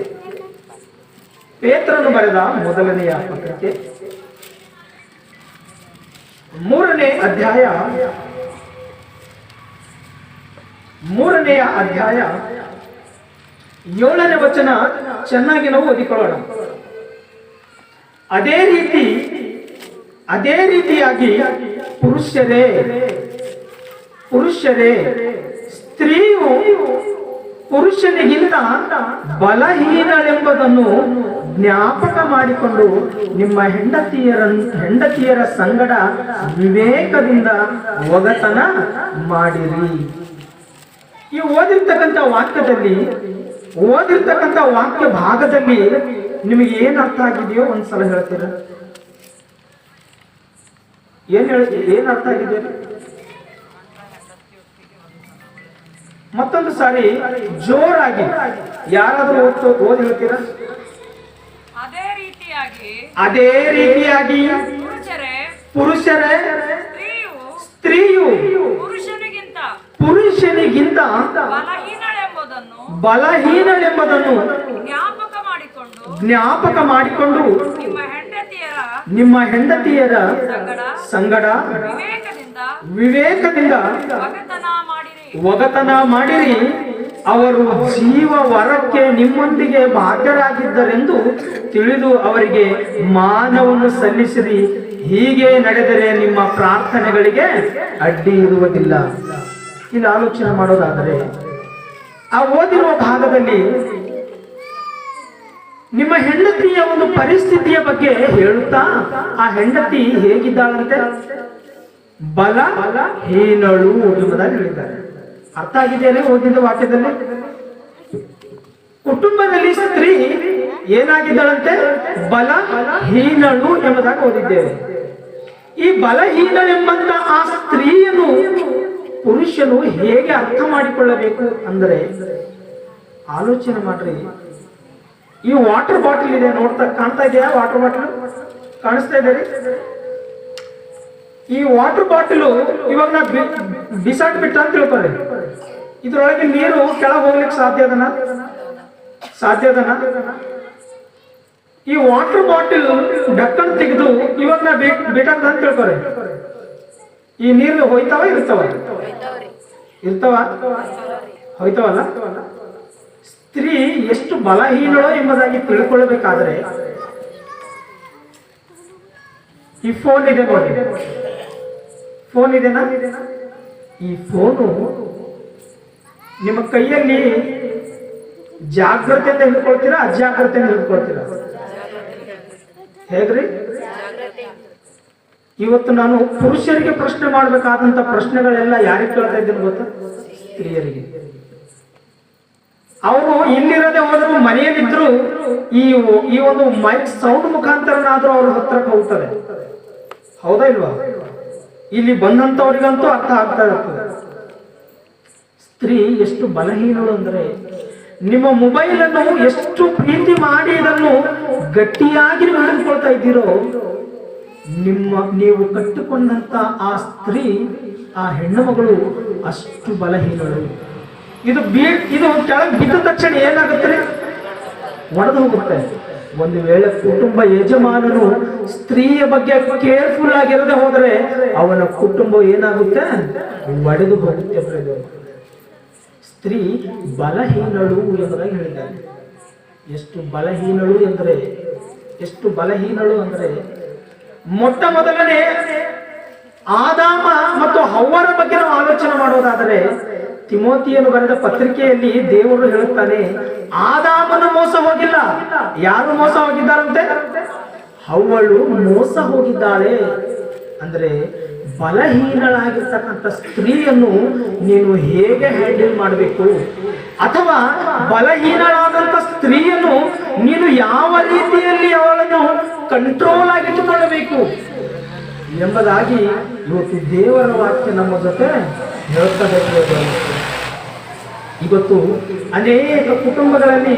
3ನೇ ಅಧ್ಯಾಯ 7ನೇ ವಚನ ಚೆನ್ನಾಗಿ ನಾವು ಓದಿಕೊಳ್ಳೋಣ. ಅದೇ ರೀತಿಯಾಗಿ ಪುರುಷರೇ ಸ್ತ್ರೀಯು ಪುರುಷನಿಗಿಂತ ಬಲಹೀನಳೆಂಬುದನ್ನು ಜ್ಞಾಪಕ ಮಾಡಿಕೊಂಡು ನಿಮ್ಮ ಹೆಂಡತಿಯರ ಸಂಗಡ ವಿವೇಕದಿಂದ ಒಗತನ ಮಾಡಿರಿ. ಈ ಓದಿರ್ತಕ್ಕಂಥ ವಾಕ್ಯ ಭಾಗದಲ್ಲಿ ನಿಮಗೆ ಏನ್ ಅರ್ಥ ಆಗಿದೆಯೋ ಒಂದ್ಸಲ ಹೇಳ್ತೀರಾ? ಏನ್ ಅರ್ಥ ಆಗಿದೆ? ಮತ್ತೊಂದು ಸಾರಿ ಜೋರಾಗಿ ಯಾರಾದ್ರೂ ಓದಿ ಹೇಳ್ತೀರಾ? ಅದೇ ರೀತಿಯಾಗಿ ಪುರುಷರೇ ಸ್ತ್ರೀಯು ಪುರುಷನಿಗಿಂತ ಬಲಹೀನಳೆಂಬುದನ್ನು ಜ್ಞಾಪಕ ಮಾಡಿಕೊಂಡು ನಿಮ್ಮ ಹೆಂಡತಿಯರ ಸಂಗಡ ವಿವೇಕದಿಂದ ಒಗತನ ಮಾಡಿರಿ. ಅವರು ಜೀವ ವರಕ್ಕೆ ನಿಮ್ಮೊಂದಿಗೆ ಬಾಧ್ಯರಾಗಿದ್ದರೆಂದು ತಿಳಿದು ಅವರಿಗೆ ಮಾನವನ್ನು ಸಲ್ಲಿಸಿರಿ. ಹೀಗೆ ನಡೆದರೆ ನಿಮ್ಮ ಪ್ರಾರ್ಥನೆಗಳಿಗೆ ಅಡ್ಡಿ ಇರುವುದಿಲ್ಲ. ಇಲ್ಲಿ ಆಲೋಚನೆ ಮಾಡೋದಾದರೆ ಆ ಓದಿರುವ ಭಾಗದಲ್ಲಿ ನಿಮ್ಮ ಹೆಂಡತಿಯ ಒಂದು ಪರಿಸ್ಥಿತಿಯ ಬಗ್ಗೆ ಹೇಳುತ್ತಾ ಆ ಹೆಂಡತಿ ಹೇಗಿದ್ದಾಳಂತೆ? ಬಲಹೀನಳು ಎಂಬುದಾಗಿ ಹೇಳಿದ್ದಾರೆ. ಅರ್ಥ ಆಗಿದೆಯಲ್ಲ ಓದಿದ ವಾಕ್ಯದಲ್ಲಿ? ಕುಟುಂಬದಲ್ಲಿ ಸ್ತ್ರೀ ಏನಾಗಿದ್ದಾಳಂತೆ? ಬಲಹೀನಳು ಎಂಬುದಾಗಿ ಓದಿದ್ದೇವೆ. ಈ ಬಲಹೀನಳೆಂಬಂತ ಆ ಸ್ತ್ರೀಯನ್ನು ಪುರುಷನು ಹೇಗೆ ಅರ್ಥ ಮಾಡಿಕೊಳ್ಳಬೇಕು ಅಂದರೆ, ಆಲೋಚನೆ ಮಾಡ್ರಿ. ಈ ವಾಟರ್ ಬಾಟಲ್ ಇದೆ, ಕಾಣ್ತಾ ಇದೆಯಾ? ವಾಟರ್ ಬಾಟಲ್ ಕಾಣಿಸ್ತಾ ಇದೆ? ಈ ವಾಟರ್ ಬಾಟಲು ಇವಾಗ ನಾ ಬಿಸಾಡ್ಬಿಟ್ಟ ಅಂತ ತಿಳ್ಕೊಳ್ಳಿ, ಇದ್ರೊಳಗೆ ನೀರು ಕೆಳಗೆ ಹೋಗ್ಲಿಕ್ಕೆ ಸಾಧ್ಯದನ? ಈ ವಾಟರ್ ಬಾಟಲ್ ಢಕ್ಕನ್ ತೆಗೆದು ಇವಾಗ ನಾ ಬೇಕಾದ ಅಂತ ತಿಳ್ಕೊರೆ, ಈ ನೀರು ಹೋಯ್ತಾವ ಇರ್ತಾವ? ಇರ್ತಾವ, ಹೋಯ್ತಾವಲ್ಲ. ಸ್ತ್ರೀ ಎಷ್ಟು ಬಲಹೀನಳೋ ಎಂಬುದಾಗಿ ತಿಳ್ಕೊಳ್ಬೇಕಾದ್ರೆ ಈ ಫೋನ್ ಇದೆ ನೋಡಿ, ಫೋನ್ ಇದೆನಾ? ಈ ಫೋನು ನಿಮ್ಮ ಕೈಯಲ್ಲಿ ಜಾಗ್ರತೆಯಿಂದ ಹಿಡ್ಕೊಳ್ತೀರಾ, ಅಜಾಗ್ರತೆಯಿಂದ ಹಿಡ್ಕೊಳ್ತೀರಾ? ಹೇಗ್ರಿ? ಇವತ್ತು ನಾನು ಪುರುಷರಿಗೆ ಪ್ರಶ್ನೆ ಮಾಡಬೇಕಾದಂತ ಪ್ರಶ್ನೆಗಳೆಲ್ಲ ಯಾರಿಗೆ ಕೇಳ್ತಾ ಇದ್ದೀನಿ ಗೊತ್ತಾ? ಸ್ತ್ರೀಯರಿಗೆ. ಅವರು ಇಲ್ಲಿರದೆ ಹೋದ್ರು, ಮನೆಯಲ್ಲಿದ್ರು ಈ ಒಂದು ಮೈಕ್ ಸೌಂಡ್ ಮುಖಾಂತರನಾದ್ರೂ ಅವ್ರ ಹತ್ರಕ್ಕೆ ಹೋಗ್ತಾರೆ. ಹೌದಾ ಇಲ್ವಾ? ಇಲ್ಲಿ ಬಂದಂತವರಿಗಂತೂ ಅರ್ಥ ಆಗ್ತಾ ಇರ್ತದೆ. ಸ್ತ್ರೀ ಎಷ್ಟು ಬಲಹೀನಳು ಅಂದ್ರೆ, ನಿಮ್ಮ ಮೊಬೈಲ್ ಅನ್ನು ಎಷ್ಟು ಪ್ರೀತಿ ಮಾಡಿ ಇದನ್ನು ಗಟ್ಟಿಯಾಗಿ ಹಿಡಿದುಕೊಳ್ತಾ ಇದ್ದೀರೋ, ನೀವು ಕಟ್ಟಿಕೊಂಡಂತ ಆ ಸ್ತ್ರೀ, ಆ ಹೆಣ್ಣು ಮಗಳು ಅಷ್ಟು ಬಲಹೀನಳು. ಇದು ಕೆಳಗೆ ಬಿದ್ದ ತಕ್ಷಣ ಏನಾಗುತ್ತೆ? ಒಡೆದು ಹೋಗುತ್ತೆ. ಒಂದು ವೇಳೆ ಕುಟುಂಬ ಯಜಮಾನನು ಸ್ತ್ರೀಯ ಬಗ್ಗೆ ಕೇರ್ಫುಲ್ ಆಗಿರದೆ ಹೋದರೆ ಅವನ ಕುಟುಂಬ ಏನಾಗುತ್ತೆ? ಒಡೆದು ಹೋಗುತ್ತೆ. ಸ್ತ್ರೀ ಬಲಹೀನಳು ಎಂಬುದಾಗಿ ಹೇಳಿದ್ದಾರೆ. ಎಷ್ಟು ಬಲಹೀನಳು ಅಂದ್ರೆ ಮೊಟ್ಟ ಮೊದಲನೇ ಆದಾಮ ಮತ್ತು ಹವ್ವರ ಬಗ್ಗೆ ನಾವು ಆಲೋಚನೆ ಮಾಡೋದಾದರೆ, ತಿಮೋತಿಯನ್ನು ಬರೆದ ಪತ್ರಿಕೆಯಲ್ಲಿ ದೇವರು ಹೇಳುತ್ತಾನೆ, ಆದಾಮನು ಮೋಸ ಹೋಗಿಲ್ಲ. ಯಾರು ಮೋಸ ಹೋಗಿದ್ದಾರಂತೆ? ಹವ್ವಳು ಮೋಸ ಹೋಗಿದ್ದಾಳೆ. ಅಂದ್ರೆ ಬಲಹೀನಳಾಗಿರ್ತಕ್ಕಂಥ ಸ್ತ್ರೀಯನ್ನು ನೀನು ಹೇಗೆ ಹ್ಯಾಂಡಲ್ ಮಾಡಬೇಕು, ಅಥವಾ ಬಲಹೀನಳಾದಂಥ ಸ್ತ್ರೀಯನ್ನು ನೀನು ಯಾವ ರೀತಿಯಲ್ಲಿ ಅವಳನ್ನು ಕಂಟ್ರೋಲ್ ಆಗಿಟ್ಟುಕೊಳ್ಳಬೇಕು ಎಂಬುದಾಗಿ ಇವತ್ತು ದೇವರ ವಾಕ್ಯ ನಮ್ಮ ಜೊತೆ ಹೇಳ್ತದೆ. ಇವತ್ತು ಅನೇಕ ಕುಟುಂಬಗಳಲ್ಲಿ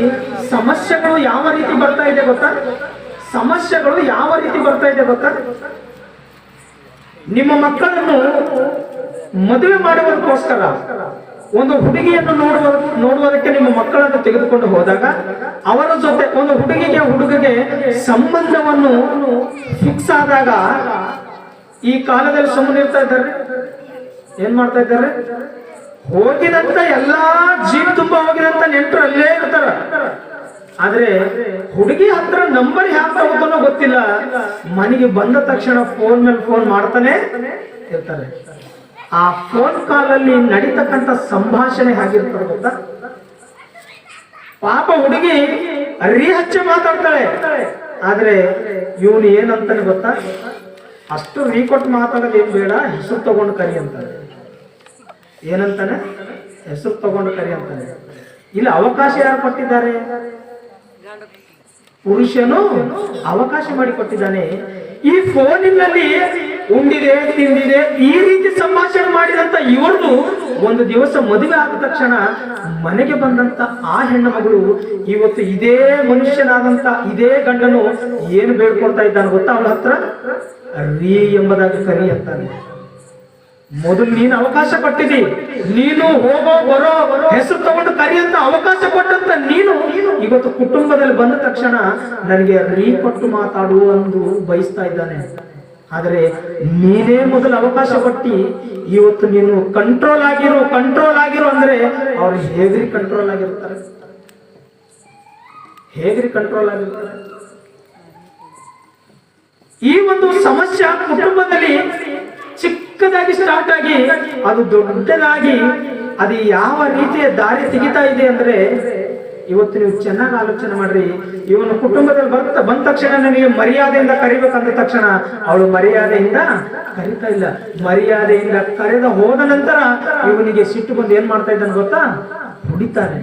ಸಮಸ್ಯೆಗಳು ಯಾವ ರೀತಿ ಬರ್ತಾ ಇದೆ ಗೊತ್ತಾ? ನಿಮ್ಮ ಮಕ್ಕಳನ್ನು ಮದುವೆ ಮಾಡುವುದಕ್ಕೋಸ್ಕರ ಒಂದು ಹುಡುಗಿಯನ್ನು ನೋಡುವುದಕ್ಕೆ ನಿಮ್ಮ ಮಕ್ಕಳನ್ನು ತೆಗೆದುಕೊಂಡು ಹೋದಾಗ ಅವರ ಜೊತೆ ಒಂದು ಹುಡುಗಿಗೆ ಸಂಬಂಧವನ್ನು ಫಿಕ್ಸ್ ಆದಾಗ ಈ ಕಾಲದಲ್ಲಿ ಸುಮ್ಮನೆ ಇರ್ತಾ ಇದ್ದಾರೆ. ಏನ್ ಮಾಡ್ತಾ ಇದ್ದಾರೆ? ಹೋಗಿದಂತ ಎಲ್ಲಾ ಜೀಪ್ ತುಂಬಾ ಹೋಗಿದಂತ ನೆಂಟರು ಅಲ್ಲೇ ಇರ್ತಾರ. ಆದ್ರೆ ಹುಡುಗಿ ಹತ್ರ ನಂಬರ್ ಹ್ಯಾಂಗ ಹೋಗೋನೋ ಗೊತ್ತಿಲ್ಲ. ಮನೆಗೆ ಬಂದ ತಕ್ಷಣ ಫೋನ್ ಮೇಲೆ ಫೋನ್ ಮಾಡ್ತಾನೆ ಇರ್ತಾರೆ. ಆ ಫೋನ್ ಕಾಲಲ್ಲಿ ನಡೀತಕ್ಕಂಥ ಸಂಭಾಷಣೆ ಹೇಗಿರ್ತಾರೆ ಗೊತ್ತಾ? ಪಾಪ ಹುಡುಗಿ ಹಚ್ಚಿ ಮಾತಾಡ್ತಾಳೆ. ಆದ್ರೆ ಇವನು ಏನಂತಾನೆ ಗೊತ್ತಾ? ಅಷ್ಟು ಕೊಟ್ಟು ಮಾತಾಡೋದು ಏನ್ ಬೇಡ, ಹೆಸರು ತಗೊಂಡು ಕರಿ ಅಂತಾನೆ. ಏನಂತಾನೆ? ಹೆಸರು ತಗೊಂಡು ಕರಿ ಅಂತಾನೆ. ಇಲ್ಲಿ ಅವಕಾಶ ಯಾರು ಕೊಟ್ಟಿದ್ದಾರೆ? ಪುರುಷನು ಅವಕಾಶ ಮಾಡಿ ಕೊಟ್ಟಿದ್ದಾನೆ. ಈ ಫೋನಿನಲ್ಲಿ ಉಂಡಿದೆ, ತಿಂದಿದೆ, ಈ ರೀತಿ ಸಂಭಾಷಣೆ ಮಾಡಿದಂತ ಇವ್ರದ್ದು ಒಂದು ದಿವಸ ಮದುವೆ ಆದ ತಕ್ಷಣ ಮನೆಗೆ ಬಂದಂತ ಆ ಹೆಣ್ಣು ಮಗಳು ಇವತ್ತು ಇದೇ ಮನುಷ್ಯನಾದಂತ ಇದೇ ಗಂಡನು ಏನು ಬೇಡ್ಕೊಳ್ತಾ ಇದ್ದಾನೆ ಗೊತ್ತಾ? ಅವಳ ಹತ್ರ ರೀ ಎಂಬುದಾಗಿ ಕರಿ ಅಂತಾನೆ. ಮೊದಲು ನೀನು ಅವಕಾಶ ಕೊಟ್ಟಿದ್ದಿ, ನೀನು ಹೋಗೋ ಬರೋ ಹೆಸರು ತಗೊಂಡು ಕರಿ ಅಂತ ಅವಕಾಶ ಕೊಟ್ಟಂತ ನೀನು ಇವತ್ತು ಕುಟುಂಬದಲ್ಲಿ ಬಂದ ತಕ್ಷಣ ನನಗೆ ರೀ ಕೊಟ್ಟು ಮಾತಾಡು ಎಂದು ಬಯಸ್ತಾ ಇದ್ದಾನೆ. ಆದರೆ ನೀನೇ ಮೊದಲು ಅವಕಾಶ ಕೊಟ್ಟಿ ಇವತ್ತು ನೀನು ಕಂಟ್ರೋಲ್ ಆಗಿರು ಅಂದ್ರೆ ಅವ್ರು ಹೇಗ್ರಿ ಕಂಟ್ರೋಲ್ ಆಗಿರ್ತಾರೆ? ಈ ಒಂದು ಸಮಸ್ಯೆ ಕುಟುಂಬದಲ್ಲಿ ಚಿಕ್ಕದಾಗಿ ಸ್ಟಾರ್ಟ್ ಆಗಿ ಅದು ದೊಡ್ಡದಾಗಿ ಅದು ಯಾವ ರೀತಿಯ ದಾರಿ ತೆಗಿತಾ ಇದೆ ಅಂದ್ರೆ, ಇವತ್ತು ನೀವು ಚೆನ್ನಾಗಿ ಆಲೋಚನೆ ಮಾಡ್ರಿ. ಇವನು ಕುಟುಂಬದಲ್ಲಿ ಬಂದ ತಕ್ಷಣ ನನಗೆ ಮರ್ಯಾದೆಯಿಂದ ಕರಿಬೇಕಂದ ತಕ್ಷಣ ಅವಳು ಮರ್ಯಾದೆಯಿಂದ ಕರಿತಾ ಇಲ್ಲ. ಮರ್ಯಾದೆಯಿಂದ ಕರೆದ ಹೋದ ನಂತರ ಇವನಿಗೆ ಸಿಟ್ಟು ಬಂದು ಏನ್ ಮಾಡ್ತಾ ಇದ್ದಾನೆ ಗೊತ್ತಾ? ಹೊಡಿತಾನೆ.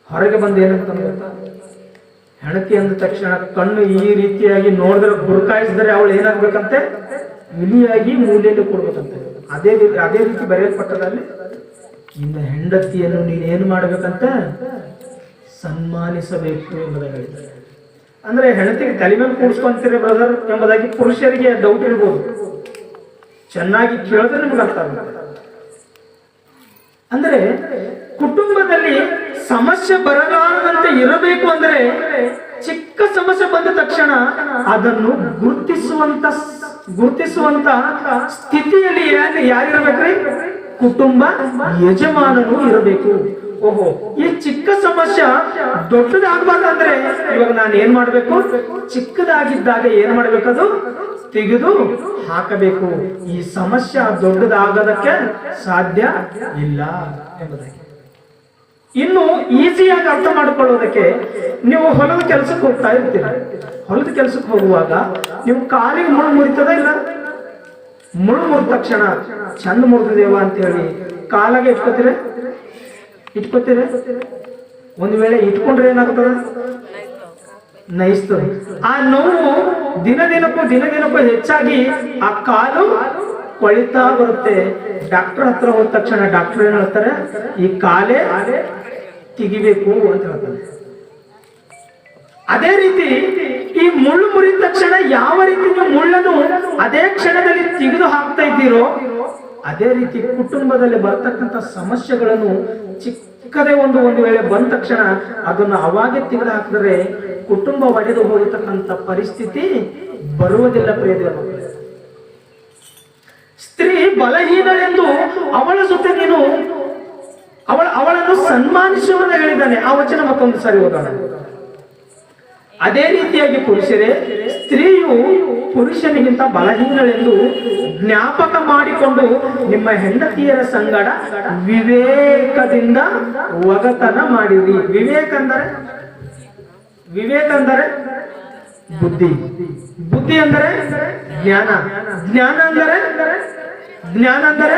ಹೊರಗೆ ಬಂದು ಏನಂತ ಗೊತ್ತಾ? ಹೆಣತಿ ಅಂದ ತಕ್ಷಣ ಕಣ್ಣು ಈ ರೀತಿಯಾಗಿ ನೋಡಿದ್ರೆ ಗುರುಕಾಯಿಸಿದ್ರೆ ಅವಳು ಏನಾಗ್ಬೇಕಂತೆ? ಇಲಿಯಾಗಿ ಮೂಲೆಯಲ್ಲಿ ಕೊಡ್ಬೇಕಂತೆ. ಅದೇ ರೀತಿ ಬರೆಯಲ್ಪಟ್ಟದಲ್ಲಿ ಇನ್ನು ಹೆಂಡತಿಯನ್ನು ನೀನೇನು ಮಾಡ್ಬೇಕಂತ? ಸನ್ಮಾನಿಸಬೇಕು ಎಂಬುದಾಗಿ ಹೇಳಿದ್ದಾರೆ. ಅಂದ್ರೆ ಹೆಂಡತಿಗೆ ತಲೆ ಮೇಲೆ ಕೂಡಿಸ್ಕೊಂತೀರಿ ಬ್ರದರ್ ಎಂಬುದಾಗಿ ಪುರುಷರಿಗೆ ಡೌಟ್ ಇರ್ಬೋದು. ಚೆನ್ನಾಗಿ ಕೇಳಿದ್ರೆ ನಿಮ್ಗೆ ಅರ್ಥ ಆಗುತ್ತೆ. ಅಂದ್ರೆ ಕುಟುಂಬದಲ್ಲಿ ಸಮಸ್ಯೆ ಬರಲಾರದಂತೆ ಇರಬೇಕು ಅಂದ್ರೆ ಚಿಕ್ಕ ಸಮಸ್ಯೆ ಬಂದ ತಕ್ಷಣ ಅದನ್ನು ಗುರುತಿಸುವಂತ ಸ್ಥಿತಿಯಲ್ಲಿ ಯಾರಿರ್ಬೇಕ್ರಿ? ಕುಟುಂಬ ಯಜಮಾನನು ಇರಬೇಕು. ಓಹೋ, ಈ ಚಿಕ್ಕ ಸಮಸ್ಯೆ ದೊಡ್ಡದಾಗಬಾರ್ದಂದ್ರೆ ಇವಾಗ ನಾನು ಏನ್ ಮಾಡ್ಬೇಕು? ಚಿಕ್ಕದಾಗಿದ್ದಾಗ ಏನ್ ಮಾಡ್ಬೇಕದು ತೆಗೆದು ಹಾಕಬೇಕು. ಈ ಸಮಸ್ಯೆ ದೊಡ್ಡದಾಗೋದಕ್ಕೆ ಸಾಧ್ಯ ಇಲ್ಲ ಎಂಬುದಾಗಿ. ಇನ್ನು ಈಸಿಯಾಗಿ ಅರ್ಥ ಮಾಡಿಕೊಳ್ಳೋದಕ್ಕೆ, ನೀವು ಹೊಲದ ಕೆಲಸಕ್ಕೆ ಹೋಗ್ತಾ ಇರ್ತೀರ. ಹೊಲದ ಕೆಲಸಕ್ಕೆ ಹೋಗುವಾಗ ನೀವು ಕಾಲಿಗೆ ಮುಳ್ಳು ಮುರಿತದ ಇಲ್ಲ? ಮುಳ್ಳು ಮುರಿದ ತಕ್ಷಣ ಚಂದ ಮುರಿದೇವ ಅಂತ ಹೇಳಿ ಕಾಲಾಗೆ ಇಟ್ಕೋತೀರ. ಒಂದು ವೇಳೆ ಇಟ್ಕೊಂಡ್ರೆ ಏನಾಗ್ತದೆ? ನಯಿಸ್ತದೆ. ಆ ನೋವು ದಿನದಿನಕ್ಕೂ ಹೆಚ್ಚಾಗಿ ಆ ಕಾಲು ಕೊಳಿತಾ ಬರುತ್ತೆ. ಡಾಕ್ಟರ್ ಹತ್ರ ಹೋದ ತಕ್ಷಣ ಡಾಕ್ಟರ್ ಏನ್ ಹೇಳ್ತಾರೆ? ಈ ಕಾಲೇ ತೆಗಿಬೇಕು ಅಂತ ಹೇಳ್ತಾರೆ. ಅದೇ ರೀತಿ ಈ ಮುಳ್ಳು ಮುರಿದ ತಕ್ಷಣ ಯಾವ ರೀತಿ ನೀವು ಮುಳ್ಳನ್ನು ಅದೇ ಕ್ಷಣದಲ್ಲಿ ತೆಗೆದು ಹಾಕ್ತಾ ಇದ್ದೀರೋ, ಅದೇ ರೀತಿ ಕುಟುಂಬದಲ್ಲಿ ಬರ್ತಕ್ಕಂಥ ಸಮಸ್ಯೆಗಳನ್ನು ಚಿಕ್ಕದೇ ಒಂದು ವೇಳೆ ಬಂದ ತಕ್ಷಣ ಅದನ್ನು ಅವಾಗೆ ತೆಗೆದು ಹಾಕಿದ್ರೆ ಕುಟುಂಬ ಒಡೆದು ಹೋಗತಕ್ಕಂಥ ಪರಿಸ್ಥಿತಿ ಬರುವುದಿಲ್ಲ. ಪ್ರಿಯದೇವ, ಸ್ತ್ರೀ ಬಲಹೀನಳೆಂದು ಅವಳ ಜೊತೆ ನೀನು ಅವಳನ್ನು ಸನ್ಮಾನಿಸುವುದನ್ನು ಹೇಳಿದ್ದಾನೆ. ಆ ವಚನ ಮತ್ತೊಂದು ಸಾರಿ ಓದೋಣ. ಅದೇ ರೀತಿಯಾಗಿ ಪುರುಷರೇ, ಸ್ತ್ರೀಯು ಪುರುಷನಿಗಿಂತ ಬಲಹೀನಳೆಂದು ಜ್ಞಾಪಕ ಮಾಡಿಕೊಂಡು ನಿಮ್ಮ ಹೆಂಡತಿಯರ ಸಂಗಡ ವಿವೇಕದಿಂದ ಒಗತನ ಮಾಡಿರಿ. ವಿವೇಕ ಅಂದರೆ ಬುದ್ಧಿ, ಬುದ್ಧಿ ಅಂದರೆ ಜ್ಞಾನ, ಜ್ಞಾನ ಅಂದರೆ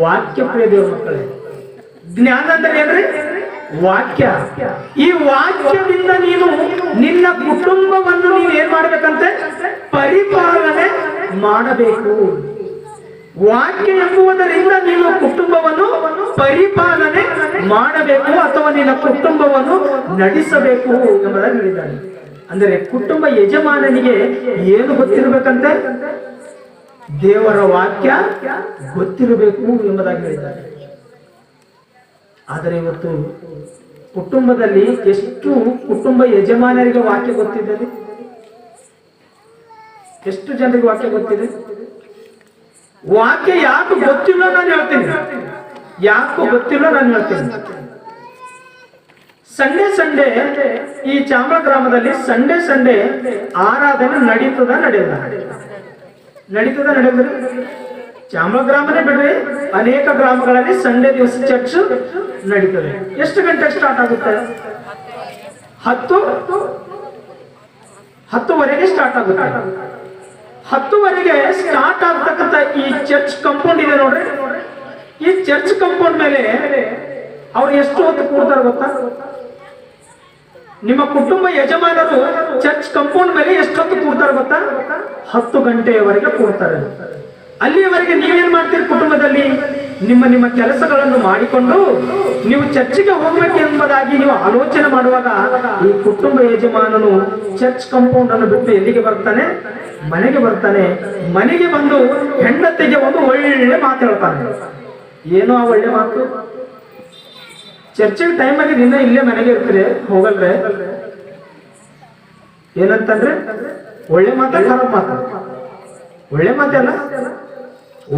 ವಾಕ್ಯ. ಪ್ರಿಯ ದೇವರ ಮಕ್ಕಳೇ, ಜ್ಞಾನ ಅಂದ್ರೆ ಏನ್ರಿ? ವಾಕ್ಯ. ಈ ವಾಕ್ಯದಿಂದ ನೀನು ನಿನ್ನ ಕುಟುಂಬವನ್ನು ನೀನು ಏನ್ ಮಾಡ್ಬೇಕಂತೆ? ಪರಿಪಾಲನೆ ಮಾಡಬೇಕು. ವಾಕ್ಯ ಎಂಬುವುದರಿಂದ ನೀನು ಕುಟುಂಬವನ್ನು ಪರಿಪಾಲನೆ ಮಾಡಬೇಕು ಅಥವಾ ನಿನ್ನ ಕುಟುಂಬವನ್ನು ನಡೆಸಬೇಕು ಎಂಬುದಾಗಿ ಹೇಳಿದ್ದಾನೆ. ಅಂದರೆ ಕುಟುಂಬ ಯಜಮಾನನಿಗೆ ಏನು ಗೊತ್ತಿರಬೇಕಂತೆ? ದೇವರ ವಾಕ್ಯ ಗೊತ್ತಿರಬೇಕು ಎಂಬುದಾಗಿ ಹೇಳಿದ್ದಾರೆ. ಆದರೆ ಇವತ್ತು ಕುಟುಂಬದಲ್ಲಿ ಎಷ್ಟು ಕುಟುಂಬ ಯಜಮಾನರಿಗೆ ವಾಕ್ಯ ಗೊತ್ತಿದೆ? ಎಷ್ಟು ಜನರಿಗೆ ವಾಕ್ಯ ಗೊತ್ತಿದೆ? ವಾಕ್ಯ ಯಾಕೆ ಗೊತ್ತಿಲ್ಲ ನಾನು ಹೇಳ್ತೀನಿ. ಸಂಡೇ ಈ ಚಾಮಳ ಗ್ರಾಮದಲ್ಲಿ ಸಂಡೇ ಆರಾಧನೆ ನಡೀತದ. ಚಾಮಳ ಗ್ರಾಮನೇ ಬಿಡ್ರಿ, ಅನೇಕ ಗ್ರಾಮಗಳಲ್ಲಿ ಸಂಡೇ ದಿವಸ ಚರ್ಚ್ ನಡೀತದೆ. ಎಷ್ಟು ಗಂಟೆಗೆ ಸ್ಟಾರ್ಟ್ ಆಗುತ್ತೆ? 10:10ವರೆಗೆ ಸ್ಟಾರ್ಟ್ ಆಗುತ್ತೆ. 10ವರೆಗೆ ಸ್ಟಾರ್ಟ್ ಆಗ್ತಕ್ಕಂಥ ಈ ಚರ್ಚ್ ಕಾಂಪೌಂಡ್ ಇದೆ ನೋಡ್ರಿ. ಈ ಚರ್ಚ್ ಕಾಂಪೌಂಡ್ ಮೇಲೆ ಅವ್ರು ಎಷ್ಟು ಹೊತ್ತು ಕೂಡ್ತಾರೆ ಗೊತ್ತಾ? ನಿಮ್ಮ ಕುಟುಂಬ ಯಜಮಾನರು ಚರ್ಚ್ ಕಾಂಪೌಂಡ್ ಮೇಲೆ ಎಷ್ಟೊತ್ತು ಕೂಡ್ತಾರೆ ಗೊತ್ತಾ? 10 ಗಂಟೆಯವರೆಗೆ ಕೂಡ್ತಾರೆ. ಅಲ್ಲಿಯವರೆಗೆ ನೀವೇನ್ ಮಾಡ್ತೀರಿ? ಕುಟುಂಬದಲ್ಲಿ ನಿಮ್ಮ ಕೆಲಸಗಳನ್ನು ಮಾಡಿಕೊಂಡು ನೀವು ಚರ್ಚಿಗೆ ಹೋಗ್ಬೇಕು ಎಂಬುದಾಗಿ ನೀವು ಆಲೋಚನೆ ಮಾಡುವಾಗ ಈ ಕುಟುಂಬ ಯಜಮಾನನು ಚರ್ಚ್ ಕಾಂಪೌಂಡ್ ಅನ್ನು ಬಿಟ್ಟು ಎಲ್ಲಿಗೆ ಬರ್ತಾನೆ? ಮನೆಗೆ ಬರ್ತಾನೆ. ಮನೆಗೆ ಬಂದು ಹೆಂಡತಿಗೆ ಒಂದು ಒಳ್ಳೆ ಮಾತು ಹೇಳ್ತಾನೆ. ಏನೋ ಆ ಒಳ್ಳೆ ಮಾತು? ಚರ್ಚಿಗೆ ಟೈಮ್ ಆಗಿ ದಿನ ಇಲ್ಲೇ ಮನೆಗೆ ಇರ್ತೀರಿ, ಹೋಗಲ್ರೆ? ಏನಂತಂದ್ರೆ ಒಳ್ಳೆ ಮಾತ, ಖರಾಬ್ ಮಾತ? ಒಳ್ಳೆ ಮಾತೆ ಅಲ್ಲ,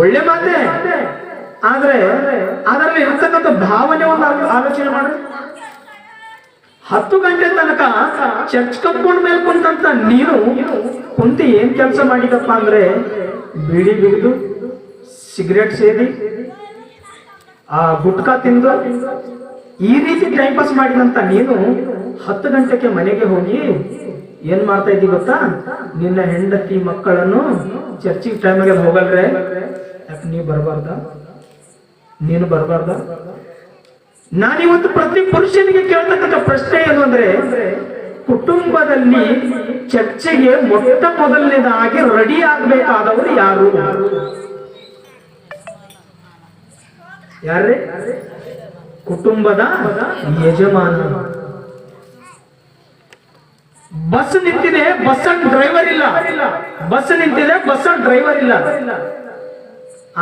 ಒಳ್ಳೆ ಮಾತೆ. ಆದ್ರೆ ಅದರಲ್ಲಿ ಇರ್ತಕ್ಕಂಥ ಭಾವನೆ ಒಂದು ಆಲೋಚನೆ ಮಾಡಿ. 10 ಗಂಟೆ ತನಕ ಚರ್ಚ್ ಕಾಂಪೌಂಡ್ ಮೇಲೆ ಕುಂತಂತ ನೀನು ಕುಂತು ಏನ್ ಕೆಲಸ ಮಾಡಿದಪ್ಪ ಅಂದ್ರೆ, ಬೀಡಿ ಬಿಡಿದು, ಸಿಗರೇಟ್ ಸೇದಿ, ಗುಟ್ಕಾ ತಿಂದು, ಈ ರೀತಿ ಟೈಮ್ ಪಾಸ್ ಮಾಡಿದಂತ ನೀನು 10 ಗಂಟೆಗೆ ಮನೆಗೆ ಹೋಗಿ ಏನ್ ಮಾಡ್ತಾ ಇದ್ದೀ ಗೊತ್ತಾ? ನಿನ್ನ ಹೆಂಡತಿ ಮಕ್ಕಳನ್ನು ಚರ್ಚಿಗೆ ಟೈಮಿಗೆ ಹೋಗಲ್ರೆ? ಯಾಕೆ ನೀನು ಬರಬಾರ್ದ? ನಾನಿವತ್ತು ಪ್ರತಿ ಪುರುಷನಿಗೆ ಕೇಳ್ತಕ್ಕಂಥ ಪ್ರಶ್ನೆ ಏನು ಅಂದ್ರೆ, ಕುಟುಂಬದಲ್ಲಿ ಚರ್ಚೆಗೆ ಮೊಟ್ಟ ಮೊದಲನೇದಾಗಿ ರೆಡಿ ಆಗ್ಬೇಕಾದವರು ಯಾರು? ಯಾರೇ? ಕುಟುಂಬದ ಯಜಮಾನ. ಬಸ್ ನಿಂತಿದೆ, ಬಸ್ ಡ್ರೈವರ್ ಇಲ್ಲ. ಬಸ್ ನಿಂತಿದೆ, ಬಸ್ ಡ್ರೈವರ್ ಇಲ್ಲ.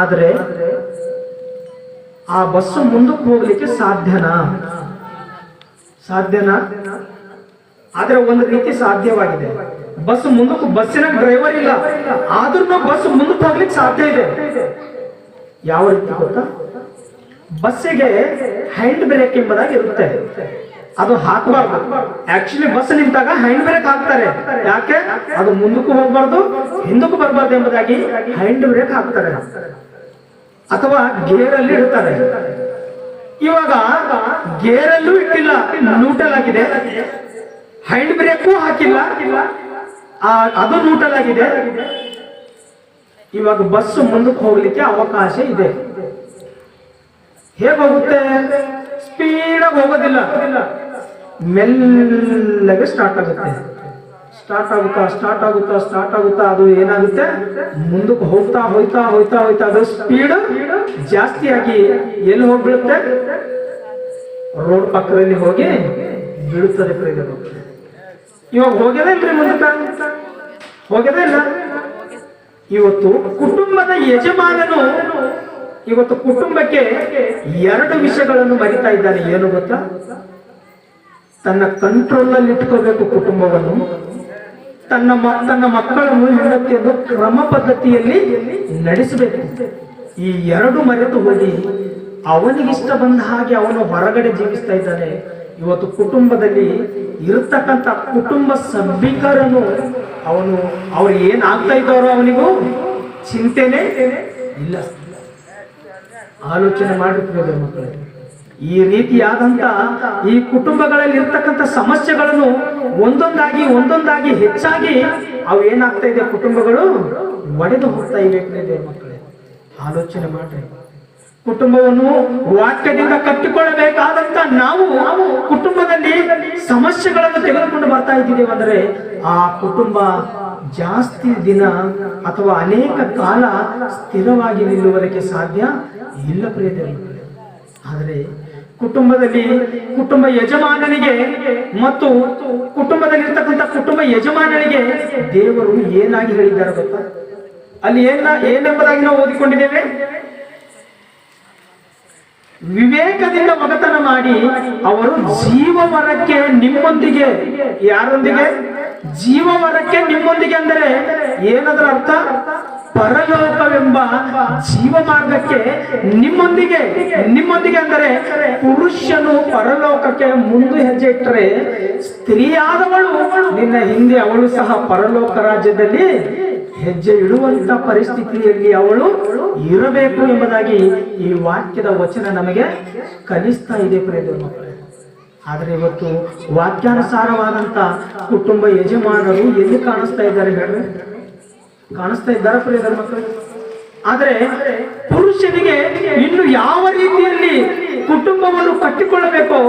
ಆದ್ರೆ ಆ ಬಸ್ಸು ಮುಂದಕ್ಕೆ ಹೋಗ್ಲಿಕ್ಕೆ ಸಾಧ್ಯನಾ? ಆದ್ರೆ ಒಂದು ರೀತಿ ಸಾಧ್ಯವಾಗಿದೆ. ಬಸ್ಸಿನ ಡ್ರೈವರ್ ಇಲ್ಲ, ಆದ್ರೂ ಬಸ್ ಮುಂದಕ್ಕೆ ಹೋಗ್ಲಿಕ್ಕೆ ಸಾಧ್ಯ ಇದೆ. ಯಾವ ರೀತಿ ಗೊತ್ತಾ? ಬಸ್ಸಿಗೆ ಹ್ಯಾಂಡ್ ಬ್ರೇಕ್ ಎಂಬುದಾಗಿ ಇರುತ್ತೆ, ಅದು ಹಾಕಬಾರ್ದು. ಆಕ್ಚುಲಿ ಬಸ್ ನಿಂತಾಗ ಹ್ಯಾಂಡ್ ಬ್ರೇಕ್ ಹಾಕ್ತಾರೆ. ಯಾಕೆ? ಅದು ಮುಂದಕ್ಕೂ ಹೋಗ್ಬಾರ್ದು, ಹಿಂದಕ್ಕೂ ಬರಬಾರ್ದು ಎಂಬುದಾಗಿ ಹ್ಯಾಂಡ್ ಬ್ರೇಕ್ ಹಾಕ್ತಾರೆ, ಅಥವಾ ಗೇರಲ್ಲಿ ಇಡ್ತಾರೆ. ಇವಾಗ ಗೇರಲ್ಲೂ ಇಟ್ಟಿಲ್ಲ, ನ್ಯೂಟ್ರಲ್ ಆಗಿದೆ. ಹ್ಯಾಂಡ್ ಬ್ರೇಕು ಹಾಕಿಲ್ಲ, ಅದು ನ್ಯೂಟ್ರಲ್ ಆಗಿದೆ. ಇವಾಗ ಬಸ್ ಮುಂದಕ್ಕೆ ಹೋಗ್ಲಿಕ್ಕೆ ಅವಕಾಶ ಇದೆ. ಹೇಗೆ ಹೋಗುತ್ತೆ? ಸ್ಪೀಡಾಗಿ ಹೋಗೋದಿಲ್ಲ, ಮೆಲ್ಲಗೆ ಸ್ಟಾರ್ಟ್ ಆಗುತ್ತೆ. ಸ್ಟಾರ್ಟ್ ಆಗುತ್ತಾ ಅದು ಏನಾಗುತ್ತೆ? ಮುಂದಕ್ಕೆ ಹೋಗ್ತಾ ಅದು ಸ್ಪೀಡ್ ಜಾಸ್ತಿ ಆಗಿ ಎಲ್ಲಿ ಹೋಗ್ಬಿಡುತ್ತೆ? ರೋಡ್ ಪಕ್ಕದಲ್ಲಿ ಹೋಗಿ ಬೀಳುತ್ತದೆ. ಇವಾಗ ಹೋಗದೇ ಇಲ್ರಿ, ಮುಂದಕ್ಕೆ ಹೋಗದೇ ಇಲ್ಲ. ಇವತ್ತು ಕುಟುಂಬದ ಯಜಮಾನನು ಇವತ್ತು ಕುಟುಂಬಕ್ಕೆ ಎರಡು ವಿಷಯಗಳನ್ನು ಮರಿತಾ ಇದ್ದಾನೆ. ಏನು ಗೊತ್ತಾ? ತನ್ನ ಕಂಟ್ರೋಲ್ ಅಲ್ಲಿ ಇಟ್ಕೋಬೇಕು ಕುಟುಂಬವನ್ನು, ತನ್ನ ಮಕ್ಕಳನ್ನು ಹೆಂಡತಿಯನ್ನು ಕ್ರಮ ಪದ್ಧತಿಯಲ್ಲಿ ನಡೆಸಬೇಕು. ಈ ಎರಡು ಮರೆತು ಹೋಗಿ ಅವನಿಗಿಷ್ಟ ಬಂದ ಹಾಗೆ ಅವನು ಹೊರಗಡೆ ಜೀವಿಸ್ತಾ ಇದ್ದಾನೆ. ಇವತ್ತು ಕುಟುಂಬದಲ್ಲಿ ಇರತಕ್ಕಂತ ಕುಟುಂಬ ಸಭಿಕರನ್ನು ಅವ್ರು ಏನಾಗ್ತಾ ಇದ್ದಾರೋ ಅವನಿಗೂ ಚಿಂತೆನೆ ಇಲ್ಲ. ಆಲೋಚನೆ ಮಾಡಿರ್ಬೇಕು ಮಕ್ಕಳೇ. ಈ ರೀತಿಯಾದಂತ ಈ ಕುಟುಂಬಗಳಲ್ಲಿ ಇರ್ತಕ್ಕಂಥ ಸಮಸ್ಯೆಗಳನ್ನು ಒಂದೊಂದಾಗಿ ಹೆಚ್ಚಾಗಿ ಅವು ಏನಾಗ್ತಾ ಇದೆ? ಕುಟುಂಬಗಳು ಒಡೆದು ಹೋಗ್ತಾ ಇವೆ ಮಕ್ಕಳೇ. ಆಲೋಚನೆ ಮಾಡ್ರಿ. ಕುಟುಂಬವನ್ನು ವಾಕ್ಯದಿಂದ ಕಟ್ಟಿಕೊಳ್ಳಬೇಕಾದಂತ ನಾವು ಕುಟುಂಬದಲ್ಲಿ ಸಮಸ್ಯೆಗಳನ್ನು ತೆಗೆದುಕೊಂಡು ಬರ್ತಾ ಇದ್ದೀವಿ ಅಂದ್ರೆ ಆ ಕುಟುಂಬ ಜಾಸ್ತಿ ದಿನ ಅಥವಾ ಅನೇಕ ಕಾಲ ಸ್ಥಿರವಾಗಿ ನಿಲ್ಲುವುದಕ್ಕೆ ಸಾಧ್ಯ ಇಲ್ಲ ಪ್ರಿಯರೇ. ಆದರೆ ಕುಟುಂಬ ಯಜಮಾನನಿಗೆ ಮತ್ತು ಕುಟುಂಬದಲ್ಲಿರ್ತಕ್ಕಂಥ ಕುಟುಂಬ ಯಜಮಾನನಿಗೆ ದೇವರು ಏನಾಗಿ ಹೇಳಿದ್ದಾರೆ ಗೊತ್ತಾ? ಅಲ್ಲಿ ಏನೆಂಬುದಾಗಿ ನಾವು ಓದಿಕೊಂಡಿದ್ದೇವೆ. ವಿವೇಕದಿಂದ ಒಗತನ ಮಾಡಿ ಅವರು ಜೀವವರಕ್ಕೆ ನಿಮ್ಮೊಂದಿಗೆ, ಯಾರೊಂದಿಗೆ? ಜೀವವರಕ್ಕೆ ನಿಮ್ಮೊಂದಿಗೆ ಅಂದರೆ ಏನದರ ಅರ್ಥ? ಪರಲೋಕವೆಂಬ ಜೀವ ಮಾರ್ಗಕ್ಕೆ ನಿಮ್ಮೊಂದಿಗೆ ಅಂದರೆ ಪುರುಷನು ಪರಲೋಕಕ್ಕೆ ಮುಂದೆ ಹೆಜ್ಜೆ ಇಟ್ಟರೆ ಸ್ತ್ರೀಯಾದವಳು ನಿನ್ನ ಹಿಂದೆ ಅವಳು ಸಹ ಪರಲೋಕ ರಾಜ್ಯದಲ್ಲಿ ಹೆಜ್ಜೆ ಇಡುವಂತ ಪರಿಸ್ಥಿತಿಯಲ್ಲಿ ಅವಳು ಇರಬೇಕು ಎಂಬುದಾಗಿ ಈ ವಾಕ್ಯದ ವಚನ ನಮಗೆ ಕಲಿಸ್ತಾ ಇದೆ ಪ್ರಿಯ ಮಕ್ಕಳೇ. ಆದ್ರೆ ಇವತ್ತು ವಾಕ್ಯಾನುಸಾರವಾದಂತ ಕುಟುಂಬ ಯಜಮಾನರು ಎಲ್ಲಿ ಕಾಣಿಸ್ತಾ ಇದ್ದಾರೆ ಹೇಳಿ? ಕಾಣಿಸ್ತಾ ಇದ್ದಾರೆ ಪ್ರಿಯ ಮಕ್ಕಳು. ಆದ್ರೆ ಪುರುಷನಿಗೆ ಇನ್ನು ಯಾವ ರೀತಿಯಲ್ಲಿ ಕುಟುಂಬವನ್ನು ಕಟ್ಟಿಕೊಳ್ಳಬೇಕೋ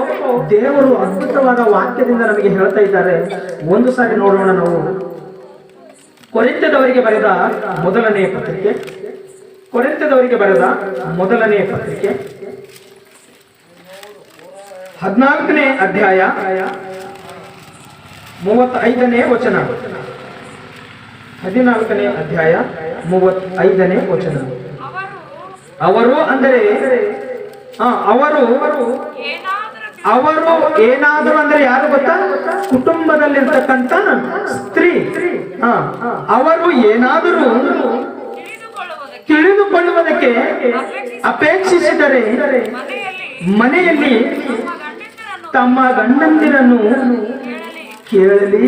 ದೇವರು ಅದ್ಭುತವಾದ ವಾಕ್ಯದಿಂದ ನಮಗೆ ಹೇಳ್ತಾ ಇದ್ದಾರೆ. ಒಂದು ಸಾರಿ ನೋಡೋಣ ನಾವು. ಕೊರಿಂಥದವರಿಗೆ ಬರೆದ ಮೊದಲನೆಯ ಪತ್ರಿಕೆ 14ನೇ ಅಧ್ಯಾಯ 35ನೇ ವಚನ. 14ನೇ ಅಧ್ಯಾಯ 35ನೇ ವಚನ. ಅವರು ಅಂದರೆ ಅವರು ಏನಾದರೂ ಅಂದ್ರೆ ಯಾರು ಗೊತ್ತಾ? ಕುಟುಂಬದಲ್ಲಿರ್ತಕ್ಕಂಥ ಸ್ತ್ರೀ. ಅವರು ಏನಾದರೂ ತಿಳಿದುಕೊಳ್ಳುವುದಕ್ಕೆ ಅಪೇಕ್ಷಿಸಿದರೆ ಮನೆಯಲ್ಲಿ ತಮ್ಮ ಗಂಡಂದಿರನ್ನು ಕೇಳಲಿ.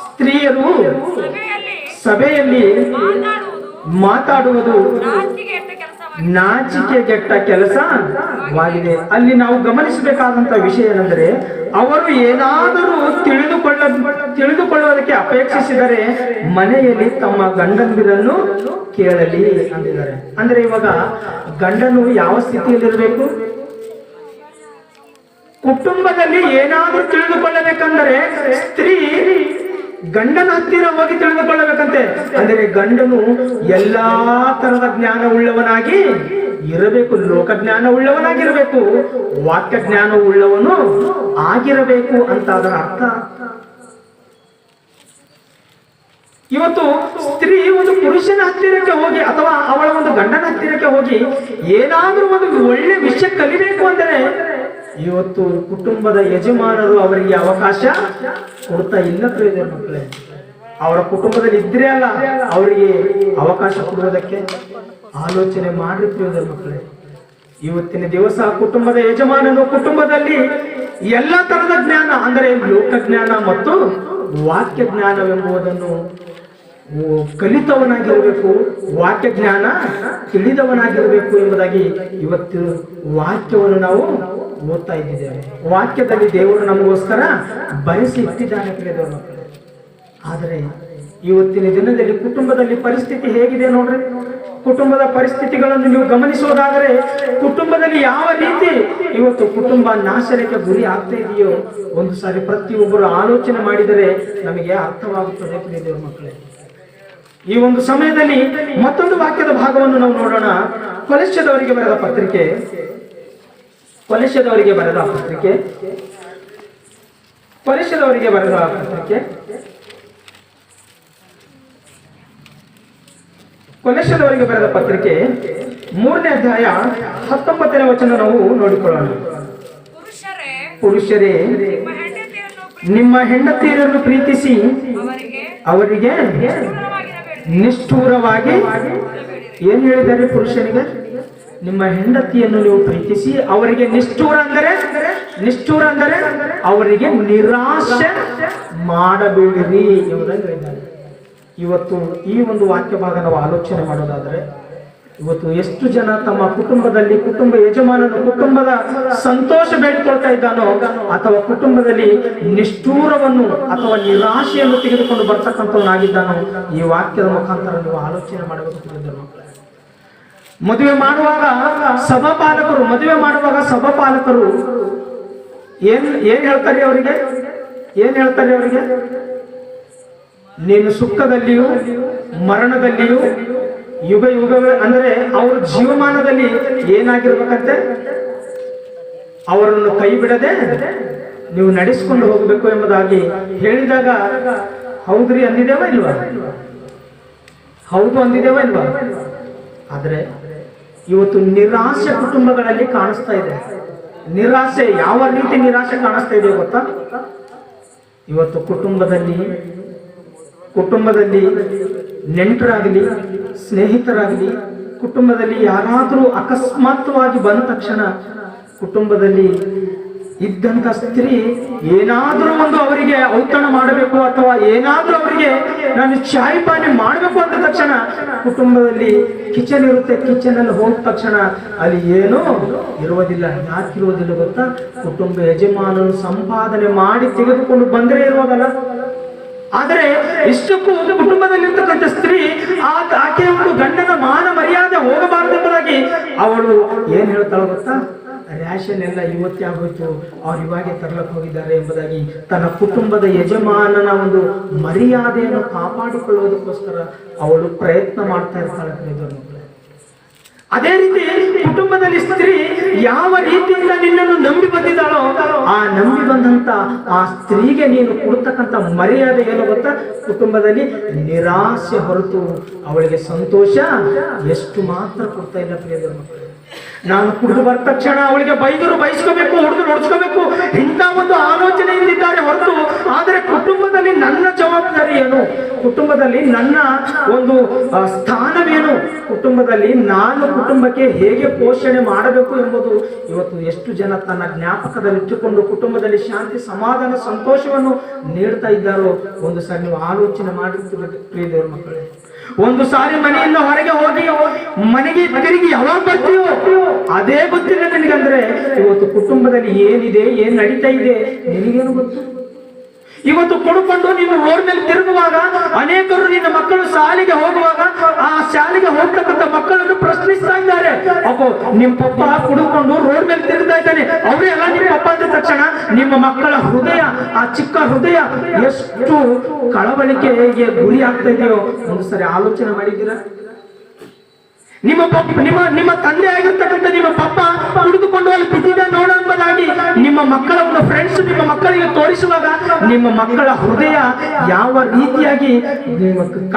ಸ್ತ್ರೀಯರು ಸಭೆಯಲ್ಲಿ ಮಾತಾಡುವುದು ನಾಚಿಕೆಗೆಟ್ಟ ಕೆಲಸವಾಗಿದೆ. ಅಲ್ಲಿ ನಾವು ಗಮನಿಸಬೇಕಾದಂತ ವಿಷಯ ಏನೆಂದರೆ ಅವರು ಏನಾದರೂ ತಿಳಿದುಕೊಳ್ಳುವುದಕ್ಕೆ ಅಪೇಕ್ಷಿಸಿದರೆ ಮನೆಯಲ್ಲಿ ತಮ್ಮ ಗಂಡಂದಿರನ್ನು ಕೇಳಲಿ ಅಂದಿದ್ದಾರೆ. ಅಂದ್ರೆ ಇವಾಗ ಗಂಡನು ಯಾವ ಸ್ಥಿತಿಯಲ್ಲಿರಬೇಕು? ಕುಟುಂಬದಲ್ಲಿ ಏನಾದರೂ ತಿಳಿದುಕೊಳ್ಳಬೇಕಂದರೆ ಸ್ತ್ರೀ ಗಂಡನ ಹತ್ತಿರ ಹೋಗಿ ತಿಳಿದುಕೊಳ್ಳಬೇಕಂತೆ. ಅಂದರೆ ಗಂಡನು ಎಲ್ಲಾ ತರದ ಜ್ಞಾನ ಉಳ್ಳವನಾಗಿ ಇರಬೇಕು, ಲೋಕ ಜ್ಞಾನ ಉಳ್ಳವನಾಗಿರಬೇಕು, ವಾಕ್ಯ ಜ್ಞಾನ ಉಳ್ಳವನು ಆಗಿರಬೇಕು ಅಂತ ಅದರ ಅರ್ಥ. ಇವತ್ತು ಸ್ತ್ರೀ ಒಂದು ಪುರುಷನ ಹತ್ತಿರಕ್ಕೆ ಹೋಗಿ ಅಥವಾ ಅವಳ ಒಂದು ಗಂಡನ ಹತ್ತಿರಕ್ಕೆ ಹೋಗಿ ಏನಾದ್ರೂ ಒಂದು ಒಳ್ಳೆ ವಿಷಯ ಕಲಿಬೇಕು ಅಂದರೆ ಇವತ್ತು ಕುಟುಂಬದ ಯಜಮಾನರು ಅವರಿಗೆ ಅವಕಾಶ ಕೊಡ್ತಾ ಇಲ್ಲ ಪ್ರಿಯ ಮಕ್ಕಳೇ. ಅವರ ಕುಟುಂಬದಲ್ಲಿ ಇದ್ರೆ ಅಲ್ಲ ಅವರಿಗೆ ಅವಕಾಶ ಕೊಡುವುದಕ್ಕೆ ಆಲೋಚನೆ ಮಾಡಿ ಪ್ರಿಯ ಮಕ್ಕಳೇ. ಇವತ್ತಿನ ದಿವಸ ಕುಟುಂಬದ ಯಜಮಾನನು ಕುಟುಂಬದಲ್ಲಿ ಎಲ್ಲ ತರದ ಜ್ಞಾನ ಅಂದರೆ ಲೋಕ ಜ್ಞಾನ ಮತ್ತು ವಾಕ್ಯ ಜ್ಞಾನವೆಂಬುದನ್ನು ಕಲಿತವನಾಗಿರಬೇಕು, ವಾಕ್ಯ ಜ್ಞಾನ ತಿಳಿದವನಾಗಿರಬೇಕು ಎಂಬುದಾಗಿ ಇವತ್ತು ವಾಕ್ಯವನ್ನು ನಾವು ಓದ್ತಾ ಇದ್ದೇವೆ. ವಾಕ್ಯದಲ್ಲಿ ದೇವರು ನಮಗೋಸ್ಕರ ಬರೆಸಿ ಇಟ್ಟಿದ್ದಾನೆ ಪ್ರಿಯದವರ ಮಕ್ಕಳೇ. ಆದರೆ ಇವತ್ತಿನ ದಿನದಲ್ಲಿ ಕುಟುಂಬದಲ್ಲಿ ಪರಿಸ್ಥಿತಿ ಹೇಗಿದೆ ನೋಡ್ರಿ. ಕುಟುಂಬದ ಪರಿಸ್ಥಿತಿಗಳನ್ನು ನೀವು ಗಮನಿಸೋದಾದರೆ ಕುಟುಂಬದಲ್ಲಿ ಯಾವ ರೀತಿ ಇವತ್ತು ಕುಟುಂಬ ನಾಶನಕ್ಕೆ ಗುರಿ ಆಗ್ತಾ ಇದೆಯೋ ಒಂದು ಸಾರಿ ಪ್ರತಿಯೊಬ್ಬರು ಆಲೋಚನೆ ಮಾಡಿದರೆ ನಮಗೆ ಅರ್ಥವಾಗುತ್ತದೆ ಪ್ರಿಯದೇವರ ಮಕ್ಕಳೇ. ಈ ಒಂದು ಸಮಯದಲ್ಲಿ ಮತ್ತೊಂದು ವಾಕ್ಯದ ಭಾಗವನ್ನು ನಾವು ನೋಡೋಣ. ಕೊಲೆಸ್ಯದವರಿಗೆ ಬರೆದ ಪತ್ರಿಕೆ 3ನೇ ಅಧ್ಯಾಯ 19ನೇ ವಚನ ನಾವು ನೋಡಿಕೊಳ್ಳೋಣ. ಪುರುಷರೇ ನಿಮ್ಮ ಹೆಂಡತಿಯರನ್ನು ಪ್ರೀತಿಸಿ ಅವರಿಗೆ ನಿಷ್ಠೂರವಾಗಿ ಏನ್ ಹೇಳಿದ್ದಾರೆ ಪುರುಷನಿಗೆ? ನಿಮ್ಮ ಹೆಂಡತಿಯನ್ನು ನೀವು ಪ್ರೀತಿಸಿ ಅವರಿಗೆ ನಿಷ್ಠೂರ ಅಂದರೆ ಅವರಿಗೆ ನಿರಾಶೆ ಮಾಡಬೇಡಿರಿ ಎಂಬುದಾಗಿ ಹೇಳಿದ್ದಾರೆ. ಇವತ್ತು ಈ ಒಂದು ವಾಕ್ಯ ಭಾಗ ನಾವು ಆಲೋಚನೆ ಮಾಡೋದಾದ್ರೆ ಇವತ್ತು ಎಷ್ಟು ಜನ ತಮ್ಮ ಕುಟುಂಬದಲ್ಲಿ ಕುಟುಂಬ ಯಜಮಾನನು ಕುಟುಂಬದ ಸಂತೋಷ ಬೇಡಿಕೊಳ್ತಾ ಇದ್ದಾನೋ ಅಥವಾ ಕುಟುಂಬದಲ್ಲಿ ನಿಷ್ಠೂರವನ್ನು ಅಥವಾ ನಿರಾಶೆಯನ್ನು ತೆಗೆದುಕೊಂಡು ಬರ್ತಕ್ಕಂಥವನಾಗಿದ್ದಾನೋ ಈ ವಾಕ್ಯದ ಮುಖಾಂತರ ನೀವು ಆಲೋಚನೆ ಮಾಡಬೇಕು. ಮದುವೆ ಮಾಡುವಾಗ ಸಭಾಪಾಲಕರು ಏನ್ ಹೇಳ್ತಾರೆ ಅವರಿಗೆ? ನೀನು ಸುಖದಲ್ಲಿಯೂ ಮರಣದಲ್ಲಿಯೂ ಯುಗ ಅಂದರೆ ಅವರ ಜೀವಮಾನದಲ್ಲಿ ಏನಾಗಿರ್ಬೇಕಂತೆ ಅವರನ್ನು ಕೈ ಬಿಡದೆ ನೀವು ನಡೆಸಿಕೊಂಡು ಹೋಗಬೇಕು ಎಂಬುದಾಗಿ ಹೇಳಿದಾಗ ಹೌದ್ರಿ ಅಂದಿದ್ದೇವ ಇಲ್ವಾ? ಹೌದು ಅಂದಿದ್ದೇವ ಇಲ್ವಾ? ಆದ್ರೆ ಇವತ್ತು ನಿರಾಶೆ ಕುಟುಂಬಗಳಲ್ಲಿ ಕಾಣಿಸ್ತಾ ಇದೆ. ನಿರಾಶೆ ಯಾವ ರೀತಿ ನಿರಾಶೆ ಕಾಣಿಸ್ತಾ ಇದೆ ಗೊತ್ತಾ? ಇವತ್ತು ಕುಟುಂಬದಲ್ಲಿ ನೆಂಟರಾಗಲಿ ಸ್ನೇಹಿತರಾಗಲಿ ಕುಟುಂಬದಲ್ಲಿ ಯಾರಾದರೂ ಅಕಸ್ಮಾತ್ವಾಗಿ ಬಂದ ತಕ್ಷಣ ಕುಟುಂಬದಲ್ಲಿ ಇದ್ದಂತ ಸ್ತ್ರೀ ಏನಾದ್ರೂ ಒಂದು ಅವರಿಗೆ ಔತಣ ಮಾಡಬೇಕು ಅಥವಾ ಏನಾದ್ರೂ ಅವರಿಗೆ ನಾನು ಚಾಯ್ ಪಾನಿ ಮಾಡಬೇಕು ಅಂದ ತಕ್ಷಣ ಕುಟುಂಬದಲ್ಲಿ ಕಿಚನ್ ಇರುತ್ತೆ. ಕಿಚನ್ ಅಲ್ಲಿ ಹೋದ ತಕ್ಷಣ ಅಲ್ಲಿ ಏನೂ ಇರುವುದಿಲ್ಲ. ಯಾಕಿರುವುದಿಲ್ಲ ಗೊತ್ತಾ? ಕುಟುಂಬ ಯಜಮಾನನು ಸಂಪಾದನೆ ಮಾಡಿ ತೆಗೆದುಕೊಂಡು ಬಂದ್ರೆ ಇರುವುದಲ್ಲ. ಆದರೆ ಇಷ್ಟಕ್ಕೂ ಕುಟುಂಬದಲ್ಲಿರ್ತಕ್ಕಂಥ ಸ್ತ್ರೀ ಆಕೆಯ ಒಂದು ಗಂಡನ ಮಾನ ಮರ್ಯಾದೆ ಹೋಗಬಾರದೆಂಬುದಾಗಿ ಅವಳು ಏನ್ ಹೇಳ್ತಾಳೆ ಗೊತ್ತಾ? ರ್ಯಾಷನ್ ಎಲ್ಲ ಇವತ್ತೇ ಆಗೋಯ್ತು, ಅವ್ರು ಇವಾಗೆ ತರಲಕ್ಕೆ ಹೋಗಿದ್ದಾರೆ ಎಂಬುದಾಗಿ ತನ್ನ ಕುಟುಂಬದ ಯಜಮಾನನ ಒಂದು ಮರ್ಯಾದೆಯನ್ನು ಕಾಪಾಡಿಕೊಳ್ಳುವುದಕ್ಕೋಸ್ಕರ ಅವಳು ಪ್ರಯತ್ನ ಮಾಡ್ತಾ ಇರ್ತಾಳೆ. ಅದೇ ರೀತಿ ಕುಟುಂಬದಲ್ಲಿ ಸ್ತ್ರೀ ಯಾವ ರೀತಿಯಿಂದ ನಿನ್ನನ್ನು ನಂಬಿ ಬಂದಿದ್ದಾಳೋ ಆ ನಂಬಿ ಬಂದಂತ ಆ ಸ್ತ್ರೀಗೆ ನೀನು ಕೊಡ್ತಕ್ಕಂಥ ಮರ್ಯಾದೆ ಏನು ಗೊತ್ತಾ? ಕುಟುಂಬದಲ್ಲಿ ನಿರಾಶೆ ಹೊರತು ಅವಳಿಗೆ ಸಂತೋಷ ಎಷ್ಟು ಮಾತ್ರ ಕೊಡ್ತಾ ಇಲ್ಲ ಪ್ರಿಯದ ಮಕ್ಕಳು. ನಾನು ಕುಡಿದು ಬಂದ ತಕ್ಷಣ ಅವಳಿಗೆ ಬೈಸ್ಕೋಬೇಕು, ಹೊಡೆದು ನೋಡ್ಸ್ಕೋಬೇಕು, ಇಂಥ ಒಂದು ಆಲೋಚನೆಯಿಂದಿದ್ದಾರೆ ಹೊರತು ಆದರೆ ಕುಟುಂಬದಲ್ಲಿ ನನ್ನ ಜವಾಬ್ದಾರಿ ಏನು, ಕುಟುಂಬದಲ್ಲಿ ನನ್ನ ಒಂದು ಸ್ಥಾನವೇನು, ಕುಟುಂಬದಲ್ಲಿ ನಾನು ಕುಟುಂಬಕ್ಕೆ ಹೇಗೆ ಪೋಷಣೆ ಮಾಡಬೇಕು ಎಂಬುದು ಇವತ್ತು ಎಷ್ಟು ಜನ ತನ್ನ ಜ್ಞಾಪಕದಲ್ಲಿಟ್ಟುಕೊಂಡು ಕುಟುಂಬದಲ್ಲಿ ಶಾಂತಿ ಸಮಾಧಾನ ಸಂತೋಷವನ್ನು ನೀಡ್ತಾ ಇದ್ದಾರೋ ಒಂದು ಸಾರಿ ನೀವು ಆಲೋಚನೆ ಮಾಡಿರ್ತೀರಿ ಪ್ರಿಯದೇವರ ಮಕ್ಕಳೇ. ಒಂದು ಸಾರಿ ಮನೆಯಿಂದ ಹೊರಗೆ ಹೋಗಿ ಮನೆಗೆ ತಿರುಗಿ ಯಾವಾಗ ಬರ್ತೀವೋ ಅದೇ ಗೊತ್ತಿಲ್ಲ ನಿನಗಂದ್ರೆ ಇವತ್ತು ಕುಟುಂಬದಲ್ಲಿ ಏನಿದೆ ಏನ್ ನಡೀತಾ ಇದೆ ನಿನಗೇನು ಗೊತ್ತು? ಇವತ್ತು ಕೊಡುಕೊಂಡು ನೀನು ರೋಡ್ ಮೇಲೆ ತಿರುಗುವಾಗ ಅನೇಕರು ನಿನ್ನ ಮಕ್ಕಳು ಶಾಲೆಗೆ ಹೋಗುವಾಗ ಆ ಶಾಲೆಗೆ ಹೋಗ್ತಕ್ಕಂಥ ಮಕ್ಕಳನ್ನು ಪ್ರಶ್ನಿಸ್ತಾ ಇದ್ದಾರೆ. ಅಪ್ಪೋ ನಿಮ್ ಪಪ್ಪ ಕುಡಿದುಕೊಂಡು ರೋಡ್ ಮೇಲೆ ತಿರುಗ್ತಾ ಇದ್ದಾನೆ, ಅವರೇ ಎಲ್ಲ ನಿಮ್ಮ ಪಪ್ಪ ಅಂದ ತಕ್ಷಣ ನಿಮ್ಮ ಮಕ್ಕಳ ಹೃದಯ, ಆ ಚಿಕ್ಕ ಹೃದಯ ಎಷ್ಟು ಕಳವಳಿಕೆಗೆ ಗುರಿ ಆಗ್ತಾ ಇದೆಯೋ ಒಂದು ಸರಿ ಆಲೋಚನೆ ಮಾಡಿದ್ದೀರಾ? ನಿಮ್ಮ ತಂದೆ ಆಗಿರ್ತಕ್ಕಂಥ ನಿಮ್ಮ ಪಪ್ಪ ಕುಡಿದುಕೊಂಡು ಅಲ್ಲಿ ಬಿದ್ದಿದ್ದ ನೋಡ ಎಂಬುದಾಗಿ ನಿಮ್ಮ ಮಕ್ಕಳ ಒಂದು ಫ್ರೆಂಡ್ಸ್ ನಿಮ್ಮ ಮಕ್ಕಳಿಗೆ ತೋರಿಸುವಾಗ ನಿಮ್ಮ ಮಕ್ಕಳ ಹೃದಯ ಯಾವ ರೀತಿಯಾಗಿ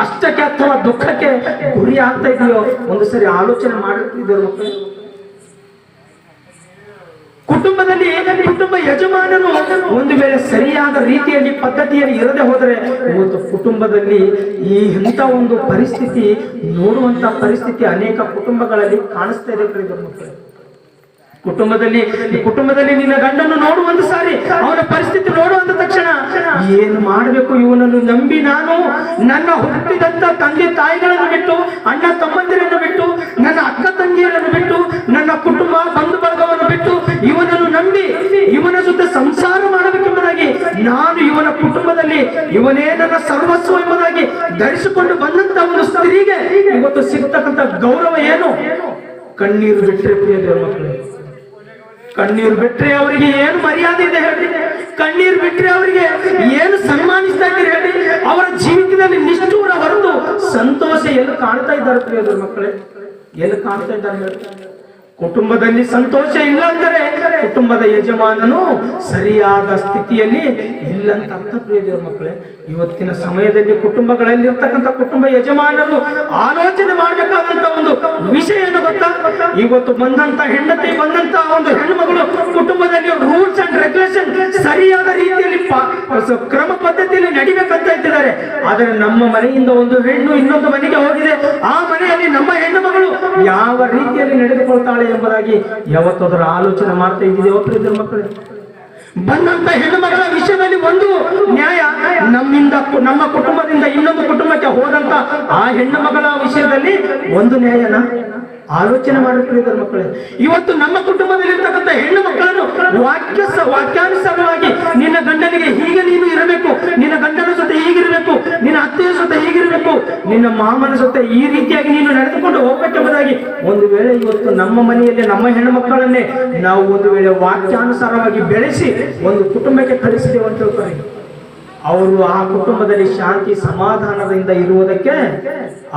ಕಷ್ಟಕ್ಕೆ ಅಥವಾ ದುಃಖಕ್ಕೆ ಗುರಿ ಆಗ್ತಾ ಇದೆಯೋ ಒಂದು ಸರಿ ಆಲೋಚನೆ ಮಾಡುತ್ತಿದ್ದರು ಮಕ್ಕಳು. ಕುಟುಂಬದಲ್ಲಿ ಕುಟುಂಬ ಯಜಮಾನನು ಒಂದು ವೇಳೆ ಸರಿಯಾದ ರೀತಿಯಲ್ಲಿ ಪದ್ಧತಿಯಲ್ಲಿ ಇರದೆ ಹೋದರೆ ಇವತ್ತು ಕುಟುಂಬದಲ್ಲಿ ಈ ಇಂಥ ಒಂದು ಪರಿಸ್ಥಿತಿ ನೋಡುವಂತ ಪರಿಸ್ಥಿತಿ ಅನೇಕ ಕುಟುಂಬಗಳಲ್ಲಿ ಕಾಣಿಸ್ತಾ ಇದೆ ಮಕ್ಕಳು. ಕುಟುಂಬದಲ್ಲಿ ನಿನ್ನ ಗಂಡನ್ನು ನೋಡುವಂತ ಸಾರಿ ಅವನ ಪರಿಸ್ಥಿತಿ ನೋಡುವಂತ ತಕ್ಷಣ ಏನು ಮಾಡಬೇಕು, ಇವನನ್ನು ನಂಬಿ ನಾನು ನನ್ನ ಹುಟ್ಟಿದಂತ ತಂದೆ ತಾಯಿಗಳನ್ನು ಬಿಟ್ಟು, ಅಣ್ಣ ತಮ್ಮಂದಿರನ್ನು ಬಿಟ್ಟು, ನನ್ನ ಅಕ್ಕ ತಂಗಿಯರನ್ನು ಬಿಟ್ಟು, ನನ್ನ ಕುಟುಂಬ ಬಂಧು ಬಳಗವನ್ನು ಬಿಟ್ಟು ಇವನನ್ನು ನಂಬಿ ಇವನ ಜೊತೆ ಸಂಸಾರ ಮಾಡಬೇಕೆಂಬುದಾಗಿ ನಾನು ಇವನ ಕುಟುಂಬದಲ್ಲಿ ಇವನೇ ನನ್ನ ಸರ್ವಸ್ವ ಎಂಬುದಾಗಿ ಧರಿಸಿಕೊಂಡು ಬಂದಂತ ಒಂದು ಸ್ತ್ರೀಗೆ ಇವತ್ತು ಸಿಗ್ತಕ್ಕಂಥ ಗೌರವ ಏನು? ಕಣ್ಣೀರು ಬಿಟ್ಟರೆ ಪ್ರಿಯ ದೇವರ ಮಕ್ಕಳೇ, ಕಣ್ಣೀರು ಬಿಟ್ರೆ ಅವರಿಗೆ ಏನು ಮರ್ಯಾದೆ ಇದೆ ಹೇಳಿ? ಕಣ್ಣೀರು ಬಿಟ್ರೆ ಅವರಿಗೆ ಏನು ಸನ್ಮಾನಿಸ್ತಾ ಇದ್ದೀರಿ ಹೇಳಿ? ಅವರ ಜೀವಿತದಲ್ಲಿ ನಿಷ್ಠೂರ ಹೊರತು ಸಂತೋಷ ಎಲ್ಲಿ ಕಾಣ್ತಾ ಇದ್ದಾರೆ ಪ್ರಿಯದ ಮಕ್ಕಳೇ? ಎಲ್ಲಿ ಕಾಣ್ತಾ ಇದ್ದಾರೆ ಹೇಳಿ? ಕುಟುಂಬದಲ್ಲಿ ಸಂತೋಷ ಇಲ್ಲ ಅಂದರೆ ಕುಟುಂಬದ ಯಜಮಾನನು ಸರಿಯಾದ ಸ್ಥಿತಿಯಲ್ಲಿ ಇಲ್ಲಂತ ಅರ್ಥ ಪ್ರಿಯ ಮಕ್ಕಳೇ. ಇವತ್ತಿನ ಸಮಯದಲ್ಲಿ ಕುಟುಂಬಗಳಲ್ಲಿ ಇರ್ತಕ್ಕಂಥ ಕುಟುಂಬ ಯಜಮಾನರು ಆಲೋಚನೆ ಮಾಡಬೇಕಾದಂತ ಒಂದು ವಿಷಯ ಏನು ಗೊತ್ತಾ? ಇವತ್ತು ಬಂದಂತ ಹೆಂಡತಿ ಬಂದಂತ ಒಂದು ಹೆಣ್ಣು ಮಗಳು ಕುಟುಂಬದಲ್ಲಿ ರೂಲ್ಸ್ ಅಂಡ್ ರೆಗ್ಯುಲೇಷನ್ ಸರಿಯಾದ ರೀತಿಯಲ್ಲಿ ಕ್ರಮ ಪದ್ಧತಿಯಲ್ಲಿ ನಡಿಬೇಕಂತ ಇಟ್ಟಿದ್ದಾರೆ. ಆದರೆ ನಮ್ಮ ಮನೆಯಿಂದ ಒಂದು ಹೆಣ್ಣು ಇನ್ನೊಂದು ಮನೆಗೆ ಹೋಗಿದೆ, ಆ ಮನೆಯಲ್ಲಿ ನಮ್ಮ ಹೆಣ್ಣು ಮಗಳು ಯಾವ ರೀತಿಯಲ್ಲಿ ನಡೆದುಕೊಳ್ತಾಳೆ ಎಂಬುದಾಗಿ ಯಾವತ್ತಾದರೂ ಆಲೋಚನೆ ಮಾಡ್ತಾ ಇದ್ದೀವಿ ಪ್ರಿಯ ಮಕ್ಕಳೇ? ಬಂದಂತ ಹೆಣ್ಣು ಮಗಳ ವಿಷಯದಲ್ಲಿ ಒಂದು ನ್ಯಾಯ, ನಮ್ಮ ಕುಟುಂಬದಿಂದ ಇನ್ನೊಂದು ಕುಟುಂಬಕ್ಕೆ ಹೋದಂತ ಆ ಹೆಣ್ಣು ಮಗಳ ವಿಷಯದಲ್ಲಿ ಒಂದು ನ್ಯಾಯನ ಆಲೋಚನೆ ಮಾಡುತ್ತಿದ್ದಾರೆ ಮಕ್ಕಳೇ. ಇವತ್ತು ನಮ್ಮ ಕುಟುಂಬದಲ್ಲಿ ಇರ್ತಕ್ಕಂಥ ಹೆಣ್ಣು ಮಕ್ಕಳನ್ನು ವಾಕ್ಯಾನುಸಾರವಾಗಿ ನಿನ್ನ ಗಂಡನಿಗೆ ಹೀಗೆ ನೀನು ಇರಬೇಕು, ನಿನ್ನ ಗಂಡನ ಜೊತೆ ಹೀಗಿರಬೇಕು, ನಿನ್ನ ಅತ್ತೆಯ ಜೊತೆ ಹೀಗಿರಬೇಕು, ನಿನ್ನ ಮಾಮನ ಜೊತೆ ಈ ರೀತಿಯಾಗಿ ನೀನು ನಡೆದುಕೊಂಡು ಹೋಗ್ಬೇಕೆಂಬುದಾಗಿ ಒಂದು ವೇಳೆ ಇವತ್ತು ನಮ್ಮ ಮನೆಯಲ್ಲಿ ನಮ್ಮ ಹೆಣ್ಣು ಮಕ್ಕಳನ್ನೇ ನಾವು ಒಂದು ವೇಳೆ ವಾಕ್ಯಾನುಸಾರವಾಗಿ ಬೆಳೆಸಿ ಒಂದು ಕುಟುಂಬಕ್ಕೆ ಕಳಿಸಿದೆವು ಅಂತ ಹೇಳ್ತಾರೆ. ಅವರು ಆ ಕುಟುಂಬದಲ್ಲಿ ಶಾಂತಿ ಸಮಾಧಾನದಿಂದ ಇರುವುದಕ್ಕೆ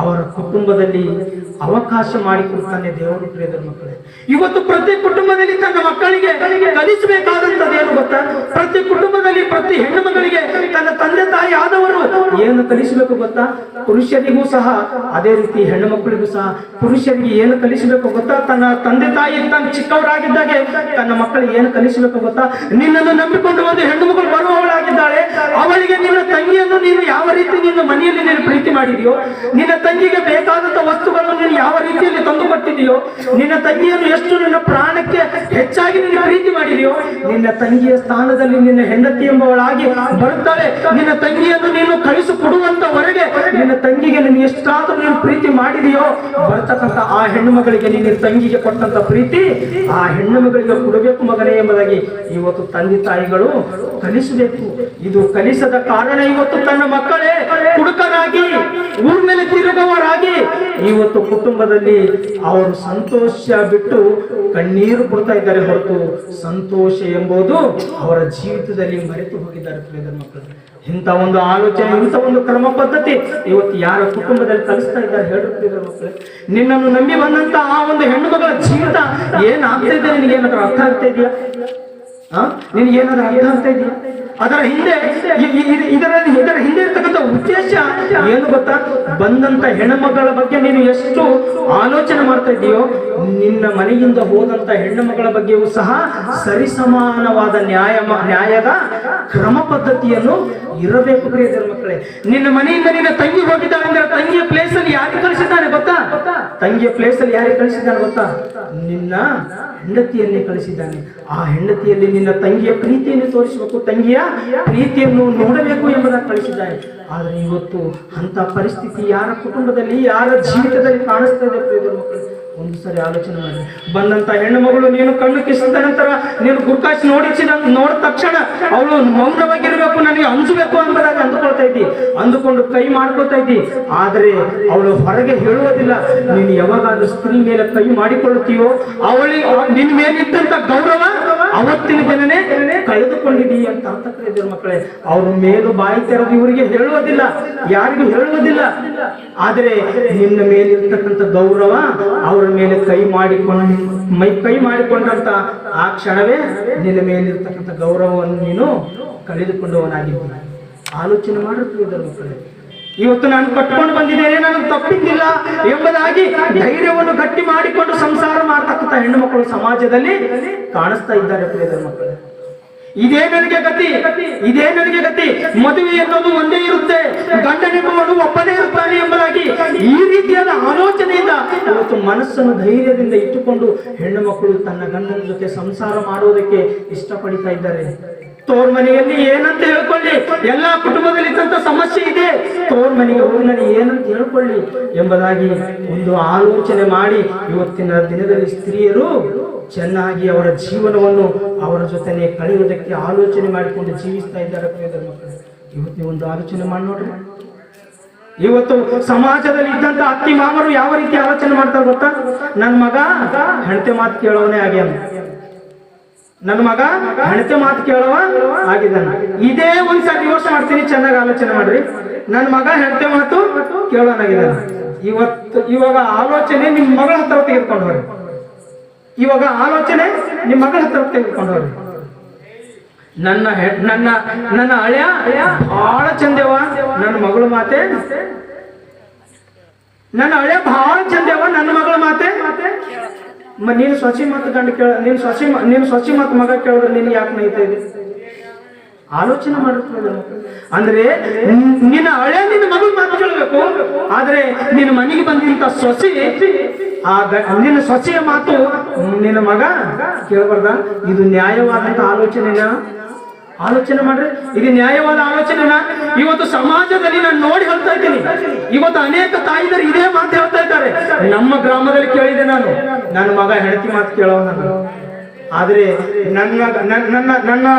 ಅವರ ಕುಟುಂಬದಲ್ಲಿ ಅವಕಾಶ ಮಾಡಿಕೊಡ್ತಾನೆ ದೇವರು ಪ್ರಿಯದ ಮಕ್ಕಳೇ. ಇವತ್ತು ಪ್ರತಿ ಕುಟುಂಬದಲ್ಲಿ ತನ್ನ ಮಕ್ಕಳಿಗೆ ಕಲಿಸಬೇಕಾದಂಥದ್ದು ಏನು ಗೊತ್ತಾ? ಪ್ರತಿ ಕುಟುಂಬದಲ್ಲಿ ಪ್ರತಿ ಹೆಣ್ಣು ಮಗಳಿಗೆ ತನ್ನ ತಂದೆ ತಾಯಿ ಆದವರು ಏನು ಕಲಿಸಬೇಕು ಗೊತ್ತಾ? ಪುರುಷರಿಗೂ ಸಹ ಅದೇ ರೀತಿ ಹೆಣ್ಣು ಮಕ್ಕಳಿಗೂ ಸಹ ಪುರುಷರಿಗೆ ಏನು ಕಲಿಸಬೇಕು ಗೊತ್ತಾ? ತನ್ನ ತಂದೆ ತಾಯಿ ತನ್ನ ಚಿಕ್ಕವರಾಗಿದ್ದಾಗೆ ತನ್ನ ಮಕ್ಕಳಿಗೆ ಏನು ಕಲಿಸಬೇಕು ಗೊತ್ತಾ? ನಿನ್ನನ್ನು ನಂಬಿಕೊಂಡು ಒಂದು ಹೆಣ್ಣು ಮಕ್ಕಳು ಬರುವವಳಾಗಿದ್ದಾಳೆ, ಅವಳಿಗೆ ನಿನ್ನ ತಂಗಿಯನ್ನು ನೀನು ಯಾವ ರೀತಿ ನಿನ್ನ ಮನೆಯಲ್ಲಿ ನೀನು ಪ್ರೀತಿ ಮಾಡಿದೆಯೋ, ನಿನ್ನ ತಂಗಿಗೆ ಬೇಕಾದಂತ ವಸ್ತುಗಳನ್ನು ನೀನು ಯಾವ ರೀತಿಯಲ್ಲಿ ತಂದುಕೊಟ್ಟಿದೆಯೋ, ನಿನ್ನ ತಂಗಿಯನ್ನು ಎಷ್ಟು ನಿನ್ನ ಪ್ರಾಣಕ್ಕೆ ಹೆಚ್ಚಾಗಿ ನೀನು ಪ್ರೀತಿ ಮಾಡಿದೆಯೋ, ನಿನ್ನ ತಂಗಿಯ ಸ್ಥಾನದಲ್ಲಿ ನಿನ್ನ ಹೆಂಡತಿ ಎಂಬವಳಾಗಿ ಬರುತ್ತಾಳೆ. ನಿನ್ನ ತಂಗಿಯನ್ನು ನೀನು ಕಳಿಸಿಕೊಡುವಂತವರೆಗೆ ನಿನ್ನ ತಂಗಿಗೆ ನೀನು ಎಷ್ಟಾದರೂ ನೀನು ಪ್ರೀತಿ ಮಾಡಿದೆಯೋ, ಬರ್ತಕ್ಕಂಥ ಆ ಹೆಣ್ಣು ಮಗಳಿಗೆ ನಿನ್ನ ತಂಗಿಗೆ ಕೊಟ್ಟಂತ ಪ್ರೀತಿ ಆ ಹೆಣ್ಣು ಮಗಳಿಗೆ ಕೊಡಬೇಕು ಮಗನೇ ಎಂಬುದಾಗಿ ಇವತ್ತು ತಂದೆ ತಾಯಿಗಳು ಕಲಿಸಬೇಕು. ಇದು ಕಲಿಸದ ಕಾರಣ ಇವತ್ತು ತನ್ನ ಮಕ್ಕಳೇ ಕುಡುಕರಾಗಿ ಊರ ಮೇಲೆ ತಿರುಗುವವರಾಗಿ ಇವತ್ತು ಕುಟುಂಬದಲ್ಲಿ ಅವರು ಸಂತೋಷ ಬಿಟ್ಟು ಕಣ್ಣೀರು ಕೊಡ್ತಾ ಇದ್ದಾರೆ ಹೊರತು ಸಂತೋಷ ಎಂಬುದು ಅವರ ಜೀವಿತದಲ್ಲಿ ಮರೆತು ಹೋಗಿದ್ದಾರೆ ಪ್ರಿಯದ ಮಕ್ಕಳು. ಇಂಥ ಒಂದು ಆಲೋಚನೆ, ಇಂಥ ಒಂದು ಕ್ರಮ ಪದ್ಧತಿ ಇವತ್ತು ಯಾರ ಕುಟುಂಬದಲ್ಲಿ ಕಲಿಸ್ತಾ ಇದ್ದಾರೆ ಹೇಳ್ತಿದ್ದಾರೆ ಮಕ್ಕಳೇ? ನಿನ್ನನ್ನು ನಂಬಿ ಬಂದಂತ ಆ ಒಂದು ಹೆಣ್ಣು ಮಗಳ ಜೀವಿತ ಏನಾಗ್ತಾ ಇದೆ ನಿನಗೇನಾದ್ರೂ ಅರ್ಥ ಆಗ್ತಾ ಇದೆಯಾ? ನಿನಗೇನಾದ್ರೂ ಅರ್ಥ ಆಗ್ತಾ ಇದೆಯಾ? ಅದರ ಹಿಂದೆ ಇದರ ಹಿಂದೆ ಇರ್ತಕ್ಕಂಥ ಉದ್ದೇಶ ಏನು ಗೊತ್ತಾ? ಬಂದಂತ ಹೆಣ್ಣುಮಗಳ ಬಗ್ಗೆ ನೀನು ಎಷ್ಟು ಆಲೋಚನೆ ಮಾಡ್ತಾ ಇದೆಯೋ, ನಿನ್ನ ಮನೆಯಿಂದ ಹೋದಂತ ಹೆಣ್ಣು ಮಗಳ ಬಗ್ಗೆಯೂ ಸಹ ಸರಿಸಮಾನವಾದ ನ್ಯಾಯದ ಕ್ರಮ ಪದ್ಧತಿಯನ್ನು ಇರಬೇಕು ಪ್ರಿಯ ಮಕ್ಕಳೇ. ನಿನ್ನ ಮನೆಯಿಂದ ನಿನ್ನ ತಂಗಿ ಹೋಗಿದ್ದಾಳೆ ಅಂದ್ರೆ ತಂಗಿಯ ಪ್ಲೇಸ್ ಅಲ್ಲಿ ಯಾರಿಗೆ ಕಳಿಸಿದ್ದಾನೆ ಗೊತ್ತಾ? ತಂಗಿಯ ಪ್ಲೇಸ್ ಅಲ್ಲಿ ಯಾರಿಗೆ ಕಳಿಸಿದ್ದಾನೆ ಗೊತ್ತಾ? ನಿನ್ನ ಹೆಂಡತಿಯನ್ನೇ ಕಳಿಸಿದ್ದಾನೆ. ಆ ಹೆಂಡತಿಯಲ್ಲಿ ನಿನ್ನ ತಂಗಿಯ ಪ್ರೀತಿಯನ್ನು ತೋರಿಸಬೇಕು, ತಂಗಿಯ ಪ್ರೀತಿಯನ್ನು ನೋಡಬೇಕು ಎಂಬುದಾಗಿ ಕಳಿಸಿದ್ದಾನೆ. ಆದ್ರೆ ಇವತ್ತು ಅಂತ ಪರಿಸ್ಥಿತಿ ಯಾರ ಕುಟುಂಬದಲ್ಲಿ ಯಾರ ಜೀವಿತದಲ್ಲಿ ಕಾಣಿಸ್ತಾ ಇದೆ ಪ್ರಿಯ ಮಕ್ಕಳು? ಒಂದು ಸರಿ ಆಲೋಚನೆ ಮಾಡಿ. ಬಂದಂತ ಹೆಣ್ಣು ಮಗಳು ನೀನು ಕಣ್ಣು ಕಿಸಿದ ನಂತರ ನೀನು ಗುರ್ಕಾಸಿ ನೋಡಿದ ತಕ್ಷಣ ಅವಳು ಮೌನವಾಗಿರ್ಬೇಕು, ನನಗೆ ಅಂಜಬೇಕು ಎಂಬುದಾಗಿ ಅಂದುಕೊಳ್ತಾ ಇದ್ದಿ, ಅಂದುಕೊಂಡು ಕೈ ಮಾಡ್ಕೊಳ್ತಾ ಇದ್ದಿ. ಆದ್ರೆ ಅವಳು ಹೊರಗೆ ಹೇಳುವುದಿಲ್ಲ. ನೀನು ಯಾವಾಗಾದ್ರೂ ಸ್ತ್ರೀ ಮೇಲೆ ಕೈ ಮಾಡಿಕೊಳ್ಳುತ್ತೀಯೋ, ನಿನ್ನ ಮೇಲಿದ್ದಂತ ಗೌರವ ಅವತ್ತಿನ ದಿನನೇ ಕಳೆದುಕೊಂಡಿದ್ದೀ ಅಂತ ಅರ್ಥ ಕರೆದಿರು ಮಕ್ಕಳೇ. ಅವರು ಮೇಲು ಬಾಯಿ ತೆರೆದು ಇವರಿಗೆ ಹೇಳುವುದಿಲ್ಲ, ಯಾರಿಗೂ ಹೇಳುವುದಿಲ್ಲ. ಆದರೆ ನಿನ್ನ ಮೇಲಿರ್ತಕ್ಕಂಥ ಗೌರವ ಅವರ ಮೇಲೆ ಕೈ ಮಾಡಿಕೊಂಡಂತ ಆ ಕ್ಷಣವೇ ನಿನ್ನ ಮೇಲಿರ್ತಕ್ಕಂಥ ಗೌರವವನ್ನು ನೀನು ಕಳೆದುಕೊಂಡವನಾಗಿದ್ದೀನಿ. ಆಲೋಚನೆ ಮಾಡುತ್ತಿದ್ದರು ಮಕ್ಕಳೇ. ಇವತ್ತು ನಾನು ಕಟ್ಕೊಂಡು ಬಂದಿದ್ದೇನೆ, ನನಗೆ ತಪ್ಪಿದ್ದಿಲ್ಲ ಎಂಬುದಾಗಿ ಧೈರ್ಯವನ್ನು ಗಟ್ಟಿ ಮಾಡಿಕೊಂಡು ಸಂಸಾರ ಮಾಡ್ತಕ್ಕಂಥ ಹೆಣ್ಣು ಮಕ್ಕಳು ಸಮಾಜದಲ್ಲಿ ಕಾಣಿಸ್ತಾ ಇದ್ದಾರೆ ಪ್ರಿಯರ ಮಕ್ಕಳೇ. ಇದೇ ನನಗೆ ಗತಿ, ಇದೇ ನನಗೆ ಗತಿ. ಮದುವೆ ಎನ್ನುವುದು ಒಂದೇ ಇರುತ್ತೆ, ಗಂಡನೆಂಬುವನು ಒಬ್ಬನೇ ಇರುತ್ತಾನೆ ಎಂಬುದಾಗಿ ಈ ರೀತಿಯಾದ ಆಲೋಚನೆಯಿಂದ ಇವತ್ತು ಮನಸ್ಸನ್ನು ಧೈರ್ಯದಿಂದ ಇಟ್ಟುಕೊಂಡು ಹೆಣ್ಣು ಮಕ್ಕಳು ತನ್ನ ಗಂಡನ ಜೊತೆ ಸಂಸಾರ ಮಾಡುವುದಕ್ಕೆ ಇಷ್ಟಪಡ್ತಾ ಇದ್ದಾರೆ. ತೋರ್ ಮನೆಯಲ್ಲಿ ಏನಂತ ಹೇಳ್ಕೊಳ್ಳಿ, ಎಲ್ಲಾ ಕುಟುಂಬದಲ್ಲಿ ಇದ್ದಂತ ಸಮಸ್ಯೆ ಇದೆ, ತೋರ್ ಮನೆಗೆ ಹೋಗಿ ನನಗೆ ಏನಂತ ಹೇಳ್ಕೊಳ್ಳಿ ಎಂಬುದಾಗಿ ಒಂದು ಆಲೋಚನೆ ಮಾಡಿ ಇವತ್ತಿನ ದಿನದಲ್ಲಿ ಸ್ತ್ರೀಯರು ಚೆನ್ನಾಗಿ ಅವರ ಜೀವನವನ್ನು ಅವರ ಜೊತೆನೆ ಕಳೆಯುವುದಕ್ಕೆ ಆಲೋಚನೆ ಮಾಡಿಕೊಂಡು ಜೀವಿಸ್ತಾ ಇದ್ದಾರೆ ಮಕ್ಕಳು. ಇವತ್ತು ನೀವು ಒಂದು ಆಲೋಚನೆ ಮಾಡಿ ನೋಡ್ರಿ. ಇವತ್ತು ಸಮಾಜದಲ್ಲಿ ಇದ್ದಂತ ಅತ್ತಿ ಮಾಮರು ಯಾವ ರೀತಿ ಆಲೋಚನೆ ಮಾಡ್ತಾರೆ ಗೊತ್ತಾ? ನನ್ನ ಮಗ ಹೆಂಡತಿ ಮಾತು ಕೇಳೋನೇ ಆಗ್ಯಾನ, ನನ್ನ ಮಗ ಹೆಂಡತಿ ಮಾತು ಕೇಳುವ ಆಗಿದ್ದಾನೆ. ಇದೇ ಒಂದ್ಸಲ ಡಿವೋರ್ಸ್ ಮಾಡ್ತೀನಿ, ಚೆನ್ನಾಗಿ ಆಲೋಚನೆ ಮಾಡ್ರಿ. ನನ್ನ ಮಗ ಹೆಂಡತಿ ಮಾತು ಕೇಳೋನಾಗಿದ್ದಾನೆ. ಇವಾಗ ಆಲೋಚನೆ ನಿಮ್ಮ ಮಗಳ ಹತ್ರ ತೆಗೆದುಕೊಂಡು ಹೋಗ್ರಿ. ಇವಾಗ ಆಲೋಚನೆ ನಿಮ್ಮ ಮಗಳ ಹತ್ರ ತೆಗೆದುಕೊಂಡು ಹೋಗ್ರಿ. ನನ್ನ ಹಳೆಯ ಬಹಳ ಚಂದೇವ, ನನ್ನ ಮಗಳು ಮಾತೆ, ನನ್ನ ಹಳೆಯ ಬಹಳ ಚಂದೇವ, ನನ್ನ ಮಗಳ ಮಾತೆ. ನೀನು ಸ್ವಚ್ಛ ಮಾತು ಗಂಡ ಕೇಳ, ನೀನು ಸ್ವಚ್ಛ ಮಾತು ಮಗ ಕೇಳಿದ್ರೆ ನಿನ್ಗೆ ಯಾಕೆ ನೈತಾ ಇದೆ? ಆಲೋಚನೆ ಮಾಡಿರ್ತದೆ. ಅಂದ್ರೆ ನಿನ್ನ ಹಳೆ ನಿನ್ನ ಮಗಳ ಮಾತು ಕೇಳಬೇಕು, ಆದ್ರೆ ನಿನ್ನ ಮನೆಗೆ ಬಂದಿರುವಂತ ಸೊಸೆ, ನಿನ್ನ ಸೊಸೆಯ ಮಾತು ನಿನ್ನ ಮಗ ಕೇಳಬಾರ್ದ? ಇದು ನ್ಯಾಯವಾದಂತ ಆಲೋಚನೆನ? ಆಲೋಚನೆ ಮಾಡ್ರಿ, ಇದು ನ್ಯಾಯವಾದ ಆಲೋಚನೆನ? ಇವತ್ತು ಸಮಾಜದಲ್ಲಿ ನಾನು ನೋಡಿ ಹೇಳ್ತಾ ಇದ್ದೀನಿ, ಇವತ್ತು ಅನೇಕ ತಾಯಿದರು ಇದೇ ಮಾತು ಹೇಳ್ತಾ ಇದ್ದಾರೆ. ನಮ್ಮ ಗ್ರಾಮದಲ್ಲಿ ಕೇಳಿದೆ ನಾನು, ನನ್ನ ಮಗ ಹೆಂಡತಿ ಮಾತು ಕೇಳೋ, ಆದ್ರೆ ನನ್ನ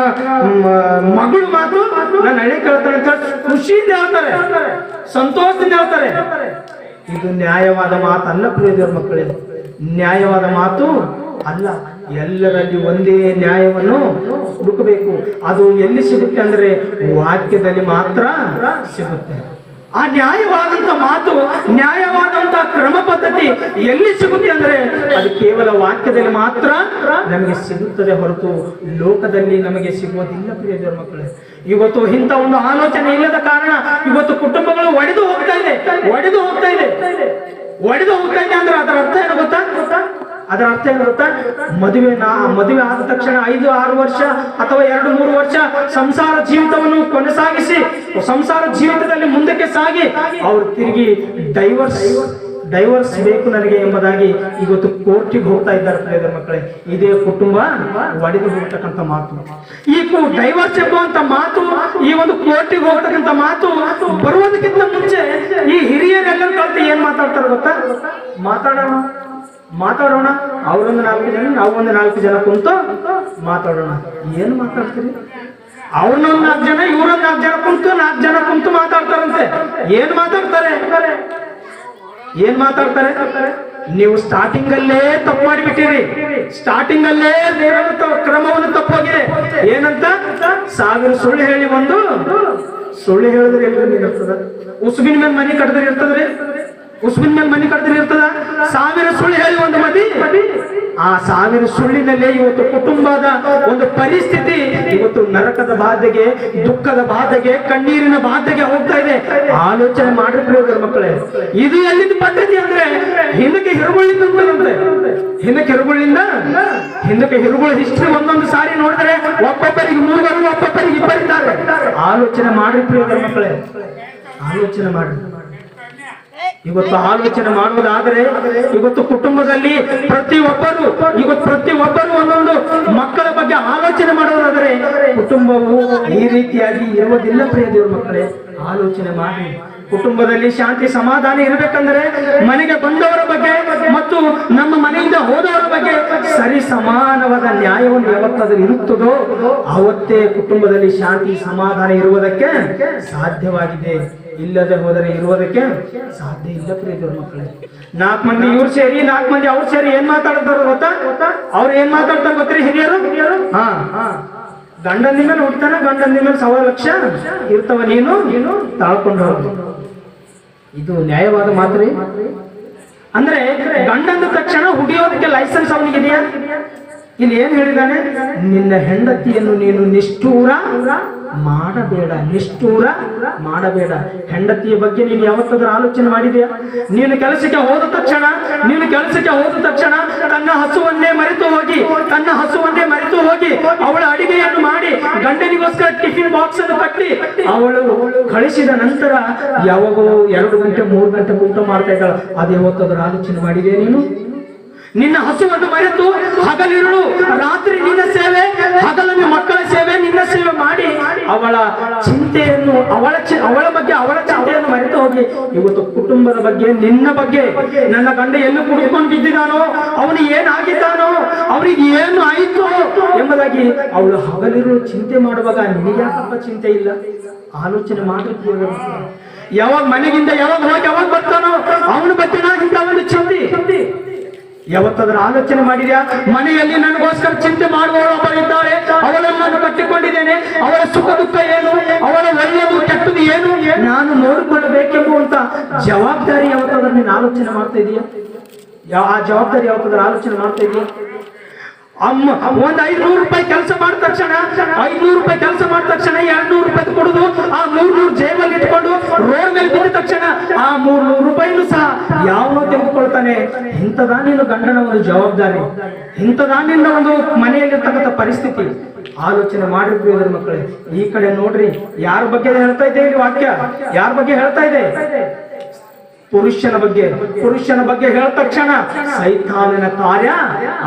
ಮಗಳು ಮಾತು ನನ್ನ ಹಳೆ ಕೇಳ್ತಾಳೆ ಅಂತ ಖುಷಿಯಿಂದ ಹೇಳ್ತಾರೆ, ಸಂತೋಷದಿಂದ ಹೇಳ್ತಾರೆ. ಇದು ನ್ಯಾಯವಾದ ಮಾತು ಅಲ್ಲ ಪ್ರಿಯ ಮಕ್ಕಳೇ, ನ್ಯಾಯವಾದ ಮಾತು ಅಲ್ಲ. ಎಲ್ಲರಲ್ಲಿ ಒಂದೇ ನ್ಯಾಯವನ್ನು ಹುಡುಕಬೇಕು. ಅದು ಎಲ್ಲಿ ಸಿಗುತ್ತೆ ಅಂದ್ರೆ ವಾಕ್ಯದಲ್ಲಿ ಮಾತ್ರ ಸಿಗುತ್ತೆ. ಆ ನ್ಯಾಯವಾದಂತ ಮಾತು, ನ್ಯಾಯವಾದಂತ ಕ್ರಮ ಪದ್ಧತಿ ಎಲ್ಲಿ ಸಿಗುತ್ತೆ ಅಂದ್ರೆ ಅದು ಕೇವಲ ವಾಕ್ಯದಲ್ಲಿ ಮಾತ್ರ ನಮಗೆ ಸಿಗುತ್ತದೆ, ಹೊರತು ಲೋಕದಲ್ಲಿ ನಮಗೆ ಸಿಗುವುದಿಲ್ಲ ಪ್ರಿಯ ಮಕ್ಕಳೇ. ಇವತ್ತು ಇಂಥ ಒಂದು ಆಲೋಚನೆ ಇಲ್ಲದ ಕಾರಣ ಇವತ್ತು ಕುಟುಂಬಗಳು ಒಡೆದು ಹೋಗ್ತಾ ಇದೆ ಅಂದ್ರೆ ಅದರ ಅರ್ಥ ಏನು ಗೊತ್ತಾ? ಅದರ ಅರ್ಥ ಏನು ಗೊತ್ತಾ? ಮದುವೆ ಆದ ತಕ್ಷಣ 5-6 ವರ್ಷ ಅಥವಾ 2-3 ವರ್ಷ ಸಂಸಾರ ಜೀವಿತವನ್ನು ಕೊನೆಸಾಗಿಸಿ ಸಂಸಾರ ಜೀವಿತದಲ್ಲಿ ಮುಂದಕ್ಕೆ ಸಾಗಿ ಅವರು ತಿರುಗಿ ಡೈವರ್ಸ್ ಬೇಕು ನನಗೆ ಎಂಬುದಾಗಿ ಇವತ್ತು ಕೋರ್ಟಿಗೆ ಹೋಗ್ತಾ ಇದ್ದಾರೆ ಪ್ರಿಯ ಮಕ್ಕಳೇ. ಇದೇ ಕುಟುಂಬ ಒಡೆದು ಹೋಗ್ತಕ್ಕಂಥ ಮಾತು. ಈ ಡೈವರ್ಸ್ ಎಂಬುವಂತ ಮಾತು, ಈ ಒಂದು ಕೋರ್ಟಿಗೆ ಹೋಗ್ತಕ್ಕಂಥ ಮಾತು ಬರುವುದಕ್ಕಿಂತ ಮುಂಚೆ ಈ ಹಿರಿಯರೆಲ್ಲರೂ ಕಲಿತು ಏನ್ ಮಾತಾಡ್ತಾರೆ ಗೊತ್ತಾ? ಮಾತಾಡೋಣ, ಅವರೊಂದು 4 ಜನ, ನಾವೊಂದು 4 ಜನ ಕುಂತು ಮಾತಾಡೋಣ. ಏನು ಮಾತಾಡ್ತೀರಿ? ಅವ್ರನ್ನೊಂದು 4 ಜನ, ಇವರೊಂದು 4 ಜನ ಕುಂತು 4 ಜನ ಕುಂತು ಮಾತಾಡ್ತಾರಂತೆ. ಏನ್ ಮಾತಾಡ್ತಾರೆ? ನೀವು ಸ್ಟಾರ್ಟಿಂಗ್ ಅಲ್ಲೇ ತಪ್ಪು ಮಾಡಿಬಿಟ್ಟಿರಿ. ಸ್ಟಾರ್ಟಿಂಗ್ ಅಲ್ಲೇ ಕ್ರಮವನ್ನು ತಪ್ಪೋಗಿದೆ. ಏನಂತ? 1000 ಸುಳ್ಳು ಹೇಳಿ ಒಂದು ಸುಳ್ಳು ಹೇಳಿದ್ರೆ ಎಲ್ರಿ ಇರ್ತದ? ಉಸುಬಿನ ಮೇಲೆ ಮನೆ ಕಟ್ಟಿದ್ರೆ ಇರ್ತದ್ರಿ? ಉಸುಬಿನ ಮೇಲೆ ಮನೆ ಕಟ್ಟಿದ್ರೆ ಇರ್ತದ? 1000 ಸುಳ್ಳು ಹೇಳಿ ಒಂದು ಮದಿ. ಆ 1000 ಸುಳ್ಳಿನಲ್ಲೇ ಇವತ್ತು ಕುಟುಂಬದ ಒಂದು ಪರಿಸ್ಥಿತಿ ಇವತ್ತು ನರಕದ ಬಾಧೆಗೆ, ದುಃಖದ ಬಾಧೆಗೆ, ಕಣ್ಣೀರಿನ ಬಾಧೆಗೆ ಹೋಗ್ತಾ ಇದೆ. ಆಲೋಚನೆ ಮಾಡಿರ್ಬೋದು ಮಕ್ಕಳೇ. ಇದು ಎಲ್ಲಿಂದ ಪದ್ಧತಿ ಅಂದ್ರೆ ಹಿಂದಕ್ಕೆ ಹಿರುಗಳಿಂದ ಹಿಂದಕ್ಕೆ ಹಿರುಗಳ ಹಿಸ್ಟ್ರಿ ಒಂದೊಂದು ಸಾರಿ ನೋಡಿದ್ರೆ ಒಬ್ಬೊಬ್ಬರಿಗೆ 3 ಒಬ್ಬೊಬ್ಬರಿಗೆ 2 ಇದ್ದಾರೆ. ಆಲೋಚನೆ ಮಾಡಿರ್ಬೋದು ಮಕ್ಕಳೇ, ಆಲೋಚನೆ ಮಾಡಿ. ಇವತ್ತು ಆಲೋಚನೆ ಮಾಡುವುದಾದರೆ ಇವತ್ತು ಕುಟುಂಬದಲ್ಲಿ ಪ್ರತಿಯೊಬ್ಬರು ಒಂದೊಂದು ಮಕ್ಕಳ ಬಗ್ಗೆ ಆಲೋಚನೆ ಮಾಡುವುದಾದರೆ ಕುಟುಂಬವು ಈ ರೀತಿಯಾಗಿ ಇರುವುದಿಲ್ಲ ಪ್ರಿಯ ದೇವರ ಮಕ್ಕಳೇ. ಆಲೋಚನೆ ಮಾಡಿ. ಕುಟುಂಬದಲ್ಲಿ ಶಾಂತಿ ಸಮಾಧಾನ ಇರಬೇಕಂದ್ರೆ ಮನೆಗೆ ಬಂದವರ ಬಗ್ಗೆ ಮತ್ತು ನಮ್ಮ ಮನೆಯಿಂದ ಹೋದವರ ಬಗ್ಗೆ ಸರಿ ಸಮಾನವಾದ ನ್ಯಾಯವನ್ನು ಯಾವತ್ತಾದ್ರೂ ಇರುತ್ತದೋ ಅವತ್ತೇ ಕುಟುಂಬದಲ್ಲಿ ಶಾಂತಿ ಸಮಾಧಾನ ಇರುವುದಕ್ಕೆ ಸಾಧ್ಯವಾಗಿದೆ. ಇಲ್ಲದೆ ಹೋದರೆ ಇರುವುದಕ್ಕೆ ಸಾಧ್ಯ ಇಲ್ಲ ಪ್ರಿಯರ ಮಕ್ಕಳೇ. 4 ಮಂದಿ ಇವ್ರು ಸೇರಿ 4 ಮಂದಿ ಅವ್ರು ಸೇರಿ ಏನ್ ಮಾತಾಡ್ತಾರ ಗೊತ್ತಾ? ಅವ್ರು ಏನ್ ಮಾತಾಡ್ತಾರ ಗೊತ್ತ್ರಿ ಹಿರಿಯರು? ಗಂಡನ ಮೇಲೆ ಹುಡ್ತಾನ, ಗಂಡನ ಮೇಲೆ 1,000 ಲಕ್ಷ ಇರ್ತವ, ನೀನು ತಾಳ್ಕೊಂಡು ಹೋಗು. ಇದು ನ್ಯಾಯವಾದ ಮಾತ್ರಿ. ಅಂದ್ರೆ ಗಂಡಂದ ತಕ್ಷಣ ಹುಡಿಯೋದಕ್ಕೆ ಲೈಸೆನ್ಸ್ ಅವನಿಗಿದೆಯಾ? ಇಲ್ಲಿ ಏನ್ ಹೇಳಿದಾನೆ? ನಿನ್ನ ಹೆಂಡತಿಯನ್ನು ನೀನು ನಿಷ್ಠೂರ ಮಾಡಬೇಡ, ನಿಷ್ಠೂರ ಮಾಡಬೇಡ. ಹೆಂಡತಿಯ ಬಗ್ಗೆ ನೀನು ಯಾವತ್ತಾದ್ರೂ ಆಲೋಚನೆ ಮಾಡಿದೆಯಾ? ನೀನು ಕೆಲಸಕ್ಕೆ ಹೋದ ತಕ್ಷಣ ತನ್ನ ಹಸುವನ್ನೇ ಮರೆತು ಹೋಗಿ ಅವಳ ಅಡಿಗೆಯನ್ನು ಮಾಡಿ ಗಂಡನಿಗೋಸ್ಕರ ಟಿಫಿನ್ ಬಾಕ್ಸ್ ಅನ್ನು ಕಟ್ಟಿ ಅವಳು ಕಳಿಸಿದ ನಂತರ ಯಾವಾಗೋ 2 ಗಂಟೆ 3 ಗಂಟೆ ಊಟ ಮಾಡ್ತಾ ಇದ್ದಾಳ. ಅದು ಯಾವತ್ತಾದ್ರೂ ಆಲೋಚನೆ ಮಾಡಿದೆಯಾ ನೀನು? ನಿನ್ನ ಹಸುವನ್ನು ಮರೆತು ಹಗಲಿರುಳು ರಾತ್ರಿ ನಿನ್ನ ಸೇವೆ, ಹಗಲನ್ನು ಮಕ್ಕಳ ಸೇವೆ, ನಿನ್ನ ಸೇವೆ ಮಾಡಿ ಅವಳ ಚಿಂತೆಯನ್ನು ಅವಳ ಬಗ್ಗೆ ಚಿಂತೆಯನ್ನು ಮರೆತು ಹೋಗಿ ಇವತ್ತು ಕುಟುಂಬದ ಬಗ್ಗೆ, ನಿನ್ನ ಬಗ್ಗೆ, ನನ್ನ ಗಂಡ ಎಲ್ಲಿ ಕುಡಿದುಕೊಂಡು ಬಿದ್ದಿದ್ದಾನೋ, ಅವನು ಏನಾಗಿದ್ದಾನೋ, ಅವನಿಗೆ ಏನು ಆಯಿತು ಎಂಬುದಾಗಿ ಅವಳು ಹಗಲಿರುಳು ಚಿಂತೆ ಮಾಡುವಾಗ ನಿನಗ್ಯಾಕಪ್ಪ ಚಿಂತೆ ಇಲ್ಲ? ಆಲೋಚನೆ ಮಾಡಿರ್ತೀವಿ. ಯಾವಾಗ ಮನೆಗಿಂದ ಯಾವಾಗ ಹೋಗಿ ಯಾವಾಗ ಬರ್ತಾನೋ ಅವನ ಬಗ್ಗೆ ಒಂದು ಚಿಂತೆ. ಯಾವತ್ತಾದ್ರೂ ಆಲೋಚನೆ ಮಾಡಿದ್ಯಾ? ಮನೆಯಲ್ಲಿ ನನಗೋಸ್ಕರ ಚಿಂತೆ ಮಾಡುವವರು ಒಬ್ಬರಿದ್ದಾರೆ, ಅವಳನ್ನು ಕಟ್ಟಿಕೊಂಡಿದ್ದೇನೆ, ಅವಳ ಸುಖ ದುಃಖ ಏನು, ಅವಳ ಒಳ್ಳೆಯದು ಕೆಟ್ಟದು ಏನು ನಾನು ನೋಡಿಕೊಳ್ಳಬೇಕೆಂಬುವಂತ ಜವಾಬ್ದಾರಿ ಯಾವತ್ತಾದ್ರೂ ನೀನು ಆಲೋಚನೆ ಮಾಡ್ತಾ ಇದೀಯಾ? ಆ ಜವಾಬ್ದಾರಿ ಯಾವತ್ತಾದ್ರೂ ಆಲೋಚನೆ ಮಾಡ್ತಾ ಇದೀಯಾ? ಅಮ್ಮ ಒಂದ್ 500 ರೂಪಾಯಿ ಕೆಲಸ ಮಾಡಿದ ತಕ್ಷಣ 200 ರೂಪಾಯಿ ಕೊಡುದು, ಆ 300 ಜೇಬಲ್ಲಿ ಇಟ್ಕೊಂಡು ರೋಡ್ ಮೇಲೆ ಬಿದ್ದ ತಕ್ಷಣ ಆ 300 ರೂಪಾಯಿನೂ ಸಹ ಯಾವನೋ ತೆಗೆದುಕೊಳ್ತಾನೆ. ಇಂಥದಾ ನೀನು ಗಂಡನ ಒಂದು ಜವಾಬ್ದಾರಿ? ಇಂಥದಾ ನಿನ್ನ ಒಂದು ಮನೆಯಲ್ಲಿರ್ತಕ್ಕಂಥ ಪರಿಸ್ಥಿತಿ? ಆಲೋಚನೆ ಮಾಡಿರ್ತೀವಿ ಅದರ ಮಕ್ಕಳೇ. ಈ ಕಡೆ ನೋಡ್ರಿ, ಯಾರ ಬಗ್ಗೆ ಹೇಳ್ತಾ ಇದೆ ಇಲ್ಲಿ ವಾಕ್ಯ? ಯಾರ ಬಗ್ಗೆ ಹೇಳ್ತಾ ಇದೆ? ಪುರುಷನ ಬಗ್ಗೆ ಹೇಳಿದ ತಕ್ಷಣ ಸೈತಾನನ ಕಾರ್ಯ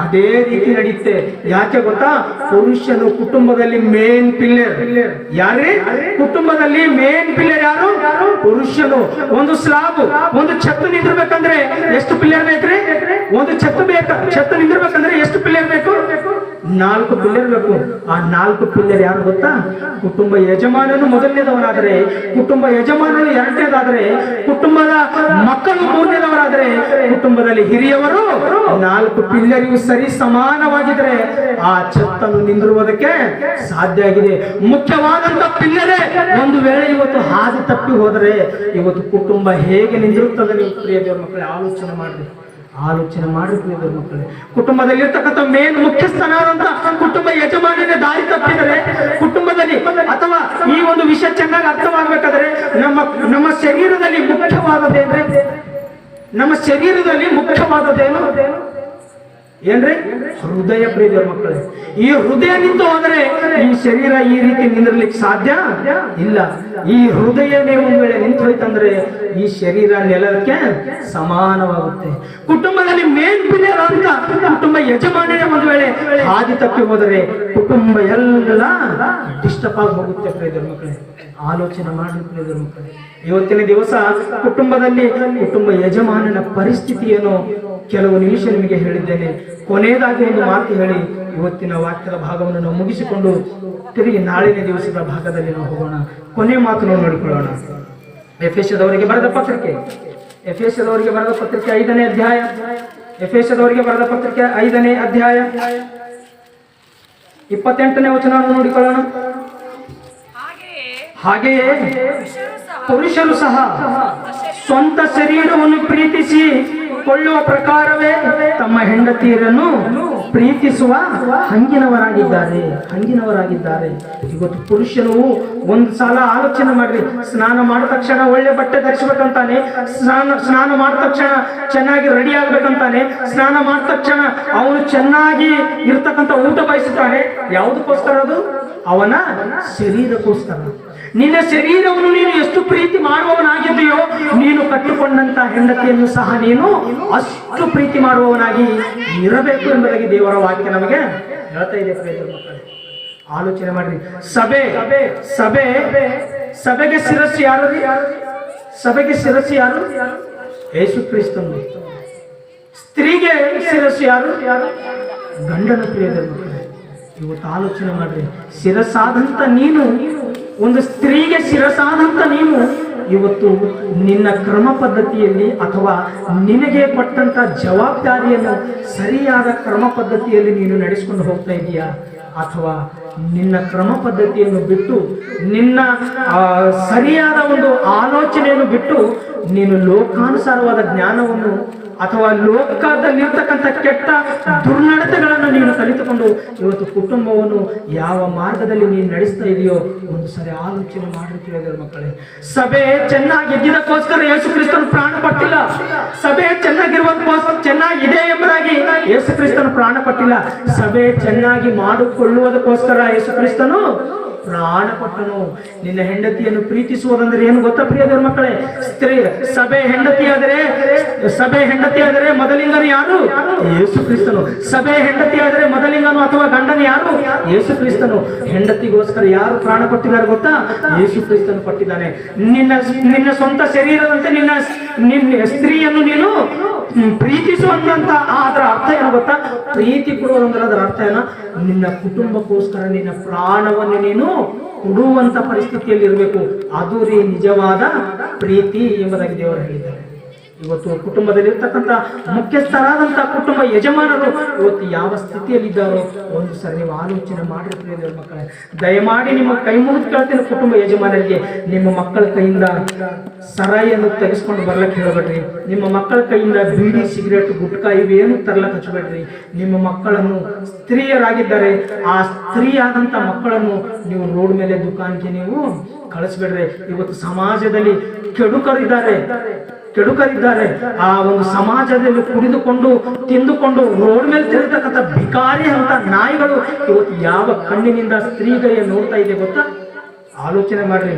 ಅದೇ ರೀತಿ ನಡೆಯುತ್ತೆ. ಯಾಕೆ ಗೊತ್ತಾ? ಪುರುಷನು ಕುಟುಂಬದಲ್ಲಿ ಮೇನ್ ಪಿಲ್ಲರ್. ಯಾರೇ ಕುಟುಂಬದಲ್ಲಿ ಮೇನ್ ಪಿಲ್ಲರ್ ಯಾರು? ಪುರುಷನು. ಒಂದು ಸ್ಲಾಬ್, ಒಂದು ಛತ್ತು ನಿಂದಿರ್ಬೇಕಂದ್ರೆ ಎಷ್ಟು ಪಿಲ್ಲರ್ ಬೇಕ್ರಿ? ಒಂದು ಛತ್ತು ಛತ್ತು ನಿಂದಿರ್ಬೇಕಂದ್ರೆ ಎಷ್ಟು ಪಿಲ್ಲರ್ ಬೇಕು? 4 ಪಿಲ್ಲರ್ ಬೇಕು. ಆ 4 ಪಿಲ್ಲರ್ ಯಾರು ಗೊತ್ತಾ? ಕುಟುಂಬ ಯಜಮಾನನು ಮೊದಲನೇದವನಾದರೆ, ಕುಟುಂಬ ಯಜಮಾನನು 2ನೇದಾದರೆ, ಕುಟುಂಬದ ಮಕ್ಕಳು 3ನೇದವರಾದರೆ, ಕುಟುಂಬದಲ್ಲಿ ಹಿರಿಯವರು 4 ಪಿಲ್ಲರಿಗೂ ಸರಿ ಸಮಾನವಾಗಿದ್ರೆ ಆ ಛತ್ತನ್ನು ನಿಂದಿರುವುದಕ್ಕೆ ಸಾಧ್ಯ ಆಗಿದೆ. ಮುಖ್ಯವಾದಂತ ಪಿಲ್ಲರೇ ಒಂದು ವೇಳೆ ಇವತ್ತು ಹಾದಿ ತಪ್ಪಿ ಹೋದರೆ ಇವತ್ತು ಕುಟುಂಬ ಹೇಗೆ ನಿಂದಿರುತ್ತದೆ? ನೀವು ಪ್ರಿಯ ದೇವರ ಮಕ್ಕಳೇ ಆಲೋಚನೆ ಮಾಡಿ ಪ್ರಿಯ ಮಕ್ಕಳೇ. ಕುಟುಂಬದಲ್ಲಿರ್ತಕ್ಕಂಥ ಮೇನ್ ಮುಖ್ಯಸ್ಥನಾದಂತ ಕುಟುಂಬ ಯಜಮಾನನೇ ದಾರಿ ತಪ್ಪಿದರೆ ಕುಟುಂಬದಲ್ಲಿ, ಅಥವಾ ಈ ಒಂದು ವಿಷಯ ಚೆನ್ನಾಗಿ ಅರ್ಥವಾಗಬೇಕಾದ್ರೆ ನಮ್ಮ ಶರೀರದಲ್ಲಿ ಮುಖ್ಯವಾದದ್ದೇನು ಏನ್ರಿ? ಹೃದಯ. ಪ್ರಿಯ ಮಕ್ಕಳೇ, ಈ ಹೃದಯ ನಿಂತು ಹೋದರೆ ಈ ಶರೀರ ಈ ರೀತಿ ನಿಂದಿರ್ಲಿಕ್ಕೆ ಸಾಧ್ಯ ಇಲ್ಲ. ಈ ಹೃದಯನೇ ಒಂದು ವೇಳೆ ನಿಂತು ಹೋಯ್ತಂದ್ರೆ ಈ ಶರೀರ ನೆಲಕ್ಕೆ ಸಮಾನವಾಗುತ್ತೆ. ಕುಟುಂಬದಲ್ಲಿ ಮೇನ್ ಪಿಲ್ಲರ್ ಅಂತ ಕುಟುಂಬ ಯಜಮಾನನೇ ಒಂದು ವೇಳೆ ಹಾದಿ ತಪ್ಪಿ ಹೋದರೆ ಕುಟುಂಬ ಎಲ್ಲ ಡಿಸ್ಟರ್ಬ್ ಆಗಿ ಹೋಗುತ್ತೆ. ಪ್ರಿಯ ಮಕ್ಕಳೇ, ಆಲೋಚನೆ ಮಾಡಿ ಪ್ರಿಯ ಮಕ್ಕಳೇ. ಇವತ್ತಿನ ದಿವಸ ಕುಟುಂಬದಲ್ಲಿ ಕುಟುಂಬ ಯಜಮಾನನ ಪರಿಸ್ಥಿತಿಯನ್ನು ಕೆಲವು ನಿಮಿಷ ನಿಮಗೆ ಹೇಳಿದ್ದೇನೆ. ಕೊನೆಯದಾಗಿ ಒಂದು ಮಾತು ಹೇಳಿ ಇವತ್ತಿನ ವಾಕ್ಯದ ಭಾಗವನ್ನು ನಾವು ಮುಗಿಸಿಕೊಂಡು ತಿರುಗಿ ನಾಳಿನ ದಿವಸದ ಭಾಗದಲ್ಲಿ ನಾವು ಹೋಗೋಣ. ಕೊನೆ ಮಾತು ನಾವು ನೋಡಿಕೊಳ್ಳೋಣ. ಎಫೆಸದವರಿಗೆ ಬರೆದ ಪತ್ರಿಕೆ 5ನೇ ಅಧ್ಯಾಯ. ಎಫೆಸದವರಿಗೆ ಬರೆದ ಪತ್ರಿಕೆ 5ನೇ ಅಧ್ಯಾಯ 28ನೇ ವಚನವನ್ನು ನೋಡಿಕೊಳ್ಳೋಣ. ಹಾಗೆಯೇ ಪುರುಷರು ಸಹ ಸ್ವಂತ ಶರೀರವನ್ನು ಪ್ರೀತಿಸಿ ಕೊಳ್ಳುವ ಪ್ರಕಾರವೇ ತಮ್ಮ ಹೆಂಡತಿಯರನ್ನು ಪ್ರೀತಿಸುವ ಹಂಗಿನವರಾಗಿದ್ದಾರೆ. ಇವತ್ತು ಪುರುಷನು ಒಂದು ಸಲ ಆಲೋಚನೆ ಮಾಡ್ರಿ. ಸ್ನಾನ ಮಾಡಿದ ತಕ್ಷಣ ಒಳ್ಳೆ ಬಟ್ಟೆ ಧರಿಸ್ಬೇಕಂತಾನೆ, ಸ್ನಾನ ಮಾಡಿದ ತಕ್ಷಣ ಚೆನ್ನಾಗಿ ರೆಡಿ ಆಗ್ಬೇಕಂತಾನೆ, ಸ್ನಾನ ಮಾಡಿದ ತಕ್ಷಣ ಅವನು ಚೆನ್ನಾಗಿ ಇರ್ತಕ್ಕಂಥ ಊಟ ಬಯಸುತ್ತಾನೆ. ಯಾವುದಕ್ಕೋಸ್ಕರ? ಅದು ಅವನ ಶರೀರಕ್ಕೋಸ್ಕರ. ನಿನ್ನ ಶರೀರವನ್ನು ನೀನು ಎಷ್ಟು ಪ್ರೀತಿ ಮಾಡುವವನಾಗಿದೆಯೋ ನೀನು ಕಟ್ಟಿಕೊಂಡಂತ ಹೆಂಡತಿಯನ್ನು ಸಹ ನೀನು ಅಷ್ಟು ಪ್ರೀತಿ ಮಾಡುವವನಾಗಿ ಇರಬೇಕು ಎಂಬುದಾಗಿ ದೇವರ ವಾಕ್ಯ ನಮಗೆ ಹೇಳ್ತಾ ಇದೆ. ಆಲೋಚನೆ ಮಾಡ್ರಿ. ಸಭೆಗೆ ಶಿರಸ್ಸು ಯಾರು? ಯೇಸು ಕ್ರಿಸ್ತನು. ಸ್ತ್ರೀಗೆ ಶಿರಸ್ಸು ಯಾರು? ಗಂಡನ. ಪ್ರಿಯದಲ್ಲಿ ಇವತ್ತು ಆಲೋಚನೆ ಮಾಡ್ರಿ. ಶಿರಸಾದಂತ ನೀನು, ಒಂದು ಸ್ತ್ರೀಗೆ ಶಿರಸಾದಂತ ನೀನು ಇವತ್ತು ನಿನ್ನ ಕ್ರಮ ಪದ್ಧತಿಯಲ್ಲಿ ಅಥವಾ ನಿನಗೆ ಕೊಟ್ಟಂತ ಜವಾಬ್ದಾರಿಯನ್ನು ಸರಿಯಾದ ಕ್ರಮ ಪದ್ಧತಿಯಲ್ಲಿ ನೀನು ನಡೆಸಿಕೊಂಡು ಹೋಗ್ತಾ ಇದೀಯಾ, ಅಥವಾ ನಿನ್ನ ಕ್ರಮ ಪದ್ಧತಿಯನ್ನು ಬಿಟ್ಟು ನಿನ್ನ ಸರಿಯಾದ ಒಂದು ಆಲೋಚನೆಯನ್ನು ಬಿಟ್ಟು ನೀನು ಲೋಕಾನುಸಾರವಾದ ಜ್ಞಾನವನ್ನು ಅಥವಾ ಲೋಕದಲ್ಲಿರ್ತಕ್ಕಂಥ ಕೆಟ್ಟ ದುರ್ನಡತೆಗಳನ್ನು ನೀನು ಕಲಿತುಕೊಂಡು ಇವತ್ತು ಕುಟುಂಬವನ್ನು ಯಾವ ಮಾರ್ಗದಲ್ಲಿ ನೀನು ನಡೆಸ್ತಾ ಇದೆಯೋ ಒಂದು ಸರಿ ಆಲೋಚನೆ ಮಾಡಿರ್ತೀವಿ ಮಕ್ಕಳೇ. ಸಭೆ ಚೆನ್ನಾಗಿದ್ದಕ್ಕೋಸ್ಕರ ಯೇಸು ಕ್ರಿಸ್ತನು ಪ್ರಾಣ ಪಟ್ಟಿಲ್ಲ. ಸಭೆ ಚೆನ್ನಾಗಿದೆ ಎಂಬುದಾಗಿ ಯೇಸು ಕ್ರಿಸ್ತನು ಪ್ರಾಣ ಪಟ್ಟಿಲ್ಲ. ಸಭೆ ಚೆನ್ನಾಗಿ ಮಾಡಿಕೊಳ್ಳುವುದಕ್ಕೋಸ್ಕರ ಯೇಸು ಕ್ರಿಸ್ತನು ಪ್ರಾಣ ಕೊಟ್ಟನು. ನಿನ್ನ ಹೆಂಡತಿಯನ್ನು ಪ್ರೀತಿಸುವುದಂದ್ರೆ ಏನು ಗೊತ್ತಾ ಪ್ರಿಯ ದೇವರ ಮಕ್ಕಳೇ? ಸಭೆ ಹೆಂಡತಿಯಾದರೆ ಮೊದಲಿಂಗನು ಯಾರು? ಯೇಸು ಕ್ರಿಸ್ತನು. ಸಭೆ ಹೆಂಡತಿಯಾದರೆ ಮೊದಲಿಂಗನು ಅಥವಾ ಗಂಡನು ಯಾರು? ಯೇಸು ಕ್ರಿಸ್ತನು. ಹೆಂಡತಿಗೋಸ್ಕರ ಯಾರು ಪ್ರಾಣ ಕೊಟ್ಟಿದ್ದಾರೆ ಗೊತ್ತಾ? ಯೇಸು ಕ್ರಿಸ್ತನು ಕೊಟ್ಟಿದ್ದಾನೆ. ನಿನ್ನ ಸ್ವಂತ ಶರೀರದಂತೆ ನಿನ್ನ ಸ್ತ್ರೀಯನ್ನು ನೀನು ಪ್ರೀತಿಸುವಂತ ಅದರ ಅರ್ಥ ಏನು ಗೊತ್ತಾ? ಪ್ರೀತಿ ಕೊಡುವುದಂದ್ರೆ ಅದರ ಅರ್ಥ ಏನ? ನಿನ್ನ ಕುಟುಂಬಕ್ಕೋಸ್ಕರ ನಿನ್ನ ಪ್ರಾಣವನ್ನು ನೀನು ಕೊಡುವಂತ ಪರಿಸ್ಥಿತಿಯಲ್ಲಿ ಇರಬೇಕು. ಅದು ನಿಜವಾದ ಪ್ರೀತಿ ಎಂಬುದಾಗಿ ದೇವರು ಹೇಳಿದ್ದಾರೆ. ಇವತ್ತು ಕುಟುಂಬದಲ್ಲಿರ್ತಕ್ಕಂಥ ಮುಖ್ಯಸ್ಥರಾದಂತಹ ಕುಟುಂಬ ಯಜಮಾನರು ಇವತ್ತು ಯಾವ ಸ್ಥಿತಿಯಲ್ಲಿದ್ದಾರೋ ಒಂದು ಸರಿ ನೀವು ಆಲೋಚನೆ ಮಾಡಿರ್ತೀರಿ ಮಕ್ಕಳೇ. ದಯಮಾಡಿ ನಿಮ್ಮ ಕೈ ಮುಗಿದು ಕೇಳ್ತೀನಿ ಕುಟುಂಬ ಯಜಮಾನರಿಗೆ, ನಿಮ್ಮ ಮಕ್ಕಳ ಕೈಯಿಂದ ಸರಾಯಿಯನ್ನು ತೆಗೆಸ್ಕೊಂಡು ಬರ್ಲಕ್ಕೆ ಹೇಳಬೇಡ್ರಿ. ನಿಮ್ಮ ಮಕ್ಕಳ ಕೈಯಿಂದ ಬೀಡಿ, ಸಿಗರೇಟ್, ಗುಟ್ಕಾ ಇವೇನು ತರ್ಲಕ್ಕೆ ಹಚ್ಚಬೇಡ್ರಿ. ನಿಮ್ಮ ಮಕ್ಕಳನ್ನು ಸ್ತ್ರೀಯರಾಗಿದ್ದಾರೆ, ಆ ಸ್ತ್ರೀಯಾದಂಥ ಮಕ್ಕಳನ್ನು ನೀವು ರೋಡ್ ಮೇಲೆ ದುಕಾನ್ಗೆ ನೀವು ಕಳಿಸ್ಬೇಡ್ರಿ. ಇವತ್ತು ಸಮಾಜದಲ್ಲಿ ಕೆಡುಕರಿದ್ದಾರೆ. ಆ ಒಂದು ಸಮಾಜದಲ್ಲಿ ಕುಡಿದುಕೊಂಡು ತಿಂದುಕೊಂಡು ರೋಡ್ ಮೇಲೆ ತಿರುಗತಕ್ಕಂಥ ಭಿಕಾರಿ ಅಂತ ನಾಯಿಗಳು ಇವತ್ತು ಯಾವ ಕಣ್ಣಿನಿಂದ ಸ್ತ್ರೀಗಳಿಗೆ ನೋಡ್ತಾ ಇದೆ ಗೊತ್ತಾ? ಆಲೋಚನೆ ಮಾಡ್ರಿ.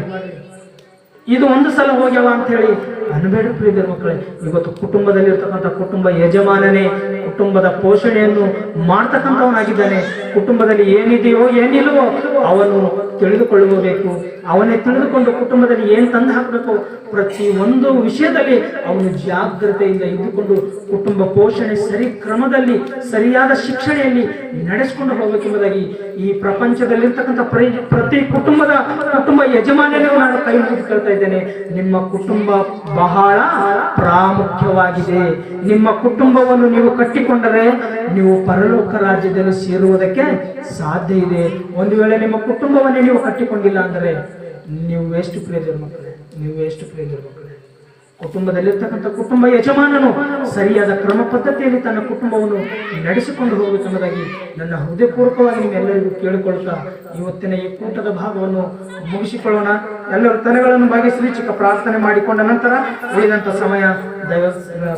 ಇದು ಒಂದು ಸಲ ಹೋಗ್ಯವ ಅಂತ ಹೇಳಿ ಅನ್ಬೇಡ ಪ್ರಿಯ ಮಕ್ಕಳೇ. ಇವತ್ತು ಕುಟುಂಬದಲ್ಲಿರ್ತಕ್ಕಂಥ ಕುಟುಂಬ ಯಜಮಾನನೇ ಕುಟುಂಬದ ಪೋಷಣೆಯನ್ನು ಮಾಡ್ತಕ್ಕಂಥವನಾಗಿದ್ದಾನೆ. ಕುಟುಂಬದಲ್ಲಿ ಏನಿದೆಯೋ ಏನಿಲ್ವೋ ಅವನು ತಿಳಿದುಕೊಳ್ಳಬೇಕು. ಅವನೇ ತಿಳಿದುಕೊಂಡು ಕುಟುಂಬದಲ್ಲಿ ಏನ್ ತಂದು ಹಾಕಬೇಕು, ಪ್ರತಿ ಒಂದು ವಿಷಯದಲ್ಲಿ ಅವನು ಜಾಗ್ರತೆಯಿಂದ ಇದ್ದುಕೊಂಡು ಕುಟುಂಬ ಪೋಷಣೆ ಸರಿ ಕ್ರಮದಲ್ಲಿ ಸರಿಯಾದ ಶಿಕ್ಷಣೆಯಲ್ಲಿ ನಡೆಸಿಕೊಂಡು ಹೋಗಬೇಕೆಂಬುದಾಗಿ ಈ ಪ್ರಪಂಚದಲ್ಲಿರ್ತಕ್ಕಂಥ ಪ್ರತಿ ಕುಟುಂಬ ಯಜಮಾನನೇ ನಾನು ಕೈ ಮುಗಿದು ಕೇಳ್ತಾ ಇದ್ದೇನೆ. ನಿಮ್ಮ ಕುಟುಂಬ ಬಹಳ ಪ್ರಾಮುಖ್ಯವಾಗಿದೆ. ನಿಮ್ಮ ಕುಟುಂಬವನ್ನು ನೀವು ಕಟ್ಟಿಕೊಂಡರೆ ನೀವು ಪರಲೋಕ ರಾಜ್ಯದಲ್ಲಿ ಸೇರುವುದಕ್ಕೆ ಸಾಧ್ಯ ಇದೆ. ಒಂದು ವೇಳೆ ನಿಮ್ಮ ಕುಟುಂಬವನ್ನೇ ನೀವು ಕಟ್ಟಿಕೊಂಡಿಲ್ಲ ಅಂದರೆ ನೀವು ವೇಸ್ಟ್ ಪ್ರಿಯರ ಮಕ್ಕಳೇ, ನೀವು ವೇಸ್ಟ್ ಪ್ರಿಯರ ಮಕ್ಕಳೇ. ಕುಟುಂಬದಲ್ಲಿರ್ತಕ್ಕಂಥ ಕುಟುಂಬ ಯಜಮಾನನು ಸರಿಯಾದ ಕ್ರಮ ಪದ್ಧತಿಯಲ್ಲಿ ತನ್ನ ಕುಟುಂಬವನ್ನು ನಡೆಸಿಕೊಂಡು ಹೋಗಬೇಕೆಂಬುದಾಗಿ ನನ್ನ ಹೃದಯಪೂರ್ವಕವಾಗಿ ನಿಮ್ಮೆಲ್ಲರಿಗೂ ಕೇಳಿಕೊಳ್ಳುತ್ತಾ ಇವತ್ತಿನ ಈ ಕೂಟದ ಭಾಗವನ್ನು ಮುಗಿಸಿಕೊಳ್ಳೋಣ. ಎಲ್ಲರೂ ತಲೆಗಳನ್ನು ಭಾಗಿಸಿ ಚಿಕ್ಕ ಪ್ರಾರ್ಥನೆ ಮಾಡಿಕೊಂಡ ನಂತರ ಉಳಿದಂಥ ಸಮಯ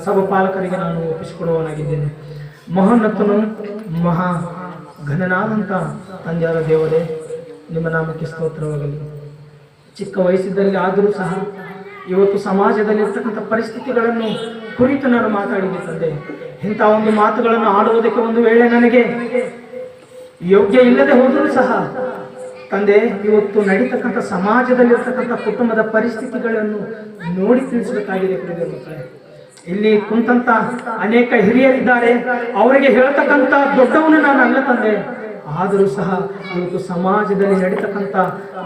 ಸಭಾಪಾಲಕರಿಗೆ ನಾನು ಒಪ್ಪಿಸಿಕೊಡುವನಾಗಿದ್ದೇನೆ. ಮಹೋನ್ನತನು ಮಹಾ ಘನನಾದಂಥ ತಂದೆಯಾದ ದೇವರೇ, ನಿಮ್ಮ ನಾಮಕ್ಕೆ ಸ್ತೋತ್ರವಾಗಲಿ. ಚಿಕ್ಕ ವಯಸ್ಸಿದ್ದಲ್ಲಿ ಆದರೂ ಸಹ ಇವತ್ತು ಸಮಾಜದಲ್ಲಿರ್ತಕ್ಕಂಥ ಪರಿಸ್ಥಿತಿಗಳನ್ನು ಕುರಿತು ನಾನು ಮಾತಾಡಿದೆ ತಂದೆ. ಇಂಥ ಒಂದು ಮಾತುಗಳನ್ನು ಆಡುವುದಕ್ಕೆ ಒಂದು ವೇಳೆ ನನಗೆ ಯೋಗ್ಯ ಇಲ್ಲದೆ ಹೋದರೂ ಸಹ ತಂದೆ, ಇವತ್ತು ನಡೀತಕ್ಕಂಥ ಸಮಾಜದಲ್ಲಿರ್ತಕ್ಕಂಥ ಕುಟುಂಬದ ಪರಿಸ್ಥಿತಿಗಳನ್ನು ನೋಡಿ ತಿಳಿಸಬೇಕಾಗಿದೆ ಪ್ರಿಯ ಮಕ್ಕಳೇ. ಇಲ್ಲಿ ಕುಂತಂತ ಅನೇಕ ಹಿರಿಯರಿದ್ದಾರೆ, ಅವರಿಗೆ ಹೇಳ್ತಕ್ಕಂಥ ದೊಡ್ಡವನು ನಾನು ಅಲ್ಲ ತಂದೆ. ಆದರೂ ಸಹ ಇವತ್ತು ಸಮಾಜದಲ್ಲಿ ನಡೀತಕ್ಕಂಥ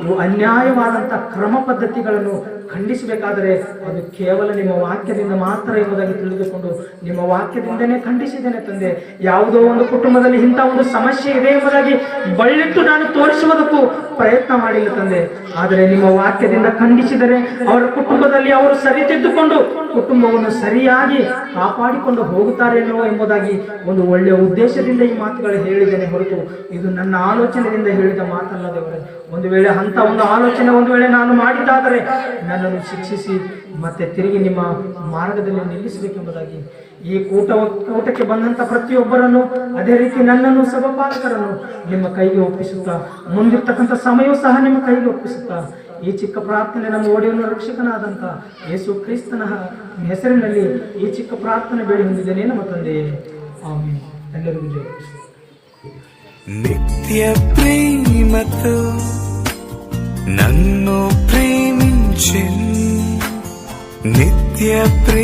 ಇವು ಅನ್ಯಾಯವಾದಂಥ ಕ್ರಮ ಪದ್ಧತಿಗಳನ್ನು ಖಂಡಿಸಬೇಕಾದರೆ ಅದು ಕೇವಲ ನಿಮ್ಮ ವಾಕ್ಯದಿಂದ ಮಾತ್ರ ಎಂಬುದಾಗಿ ತಿಳಿದುಕೊಂಡು ನಿಮ್ಮ ವಾಕ್ಯದಿಂದನೇ ಖಂಡಿಸಿದ್ದೇನೆ ತಂದೆ. ಯಾವುದೋ ಒಂದು ಕುಟುಂಬದಲ್ಲಿ ಇಂಥ ಒಂದು ಸಮಸ್ಯೆ ಇದೆ ಎಂಬುದಾಗಿ ಬಳ್ಳಿಟ್ಟು ನಾನು ತೋರಿಸುವುದಕ್ಕೂ ಪ್ರಯತ್ನ ಮಾಡಿಲ್ಲ ತಂದೆ. ಆದರೆ ನಿಮ್ಮ ವಾಕ್ಯದಿಂದ ಖಂಡಿಸಿದರೆ ಅವರ ಕುಟುಂಬದಲ್ಲಿ ಅವರು ಸರಿತಿದ್ದುಕೊಂಡು ಕುಟುಂಬವನ್ನು ಸರಿಯಾಗಿ ಕಾಪಾಡಿಕೊಂಡು ಹೋಗುತ್ತಾರೇನೋ ಎಂಬುದಾಗಿ ಒಂದು ಒಳ್ಳೆಯ ಉದ್ದೇಶದಿಂದ ಈ ಮಾತುಗಳು ಹೇಳಿದ್ದೇನೆ ಹೊರತು ಇದು ನನ್ನ ಆಲೋಚನೆಯಿಂದ ಹೇಳಿದ ಮಾತಲ್ಲದವರೇ. ಒಂದು ವೇಳೆ ಅಂತ ಒಂದು ಆಲೋಚನೆ ಒಂದು ವೇಳೆ ನಾನು ಮಾಡಿದ್ದಾದರೆ ನನ್ನನ್ನು ಶಿಕ್ಷಿಸಿ ಮತ್ತೆ ತಿರುಗಿ ನಿಮ್ಮ ಮಾರ್ಗದಲ್ಲಿ ನಿಲ್ಲಿಸಬೇಕೆಂಬುದಾಗಿ ಈ ಕೂಟಕ್ಕೆ ಬಂದಂಥ ಪ್ರತಿಯೊಬ್ಬರನ್ನು ಅದೇ ರೀತಿ ನನ್ನನ್ನು ಸಭಾಪಾಲಕರನ್ನು ನಿಮ್ಮ ಕೈಗೆ ಒಪ್ಪಿಸುತ್ತಾ ಮುಂದಿರ್ತಕ್ಕಂಥ ಸಮಯವೂ ಸಹ ನಿಮ್ಮ ಕೈಗೆ ಒಪ್ಪಿಸುತ್ತಾ ಈ ಚಿಕ್ಕ ಪ್ರಾರ್ಥನೆ ನಮ್ಮ ಒಡೆಯನ ರಕ್ಷಕನಾದಂಥ ಯೇಸು ಕ್ರಿಸ್ತನ ಹೆಸರಿನಲ್ಲಿ ಈ ಚಿಕ್ಕ ಪ್ರಾರ್ಥನೆ ಬೇಡಿ ಹೊಂದಿದ್ದೇನೆ ನಮ್ಮ ತಂದೆಯೇ, ಆಮೆನ್. ಎಲ್ಲರಿಗೂ ಜಯ. నిత్య ప్రేమతో నన్ను ప్రేమించెను నిత్య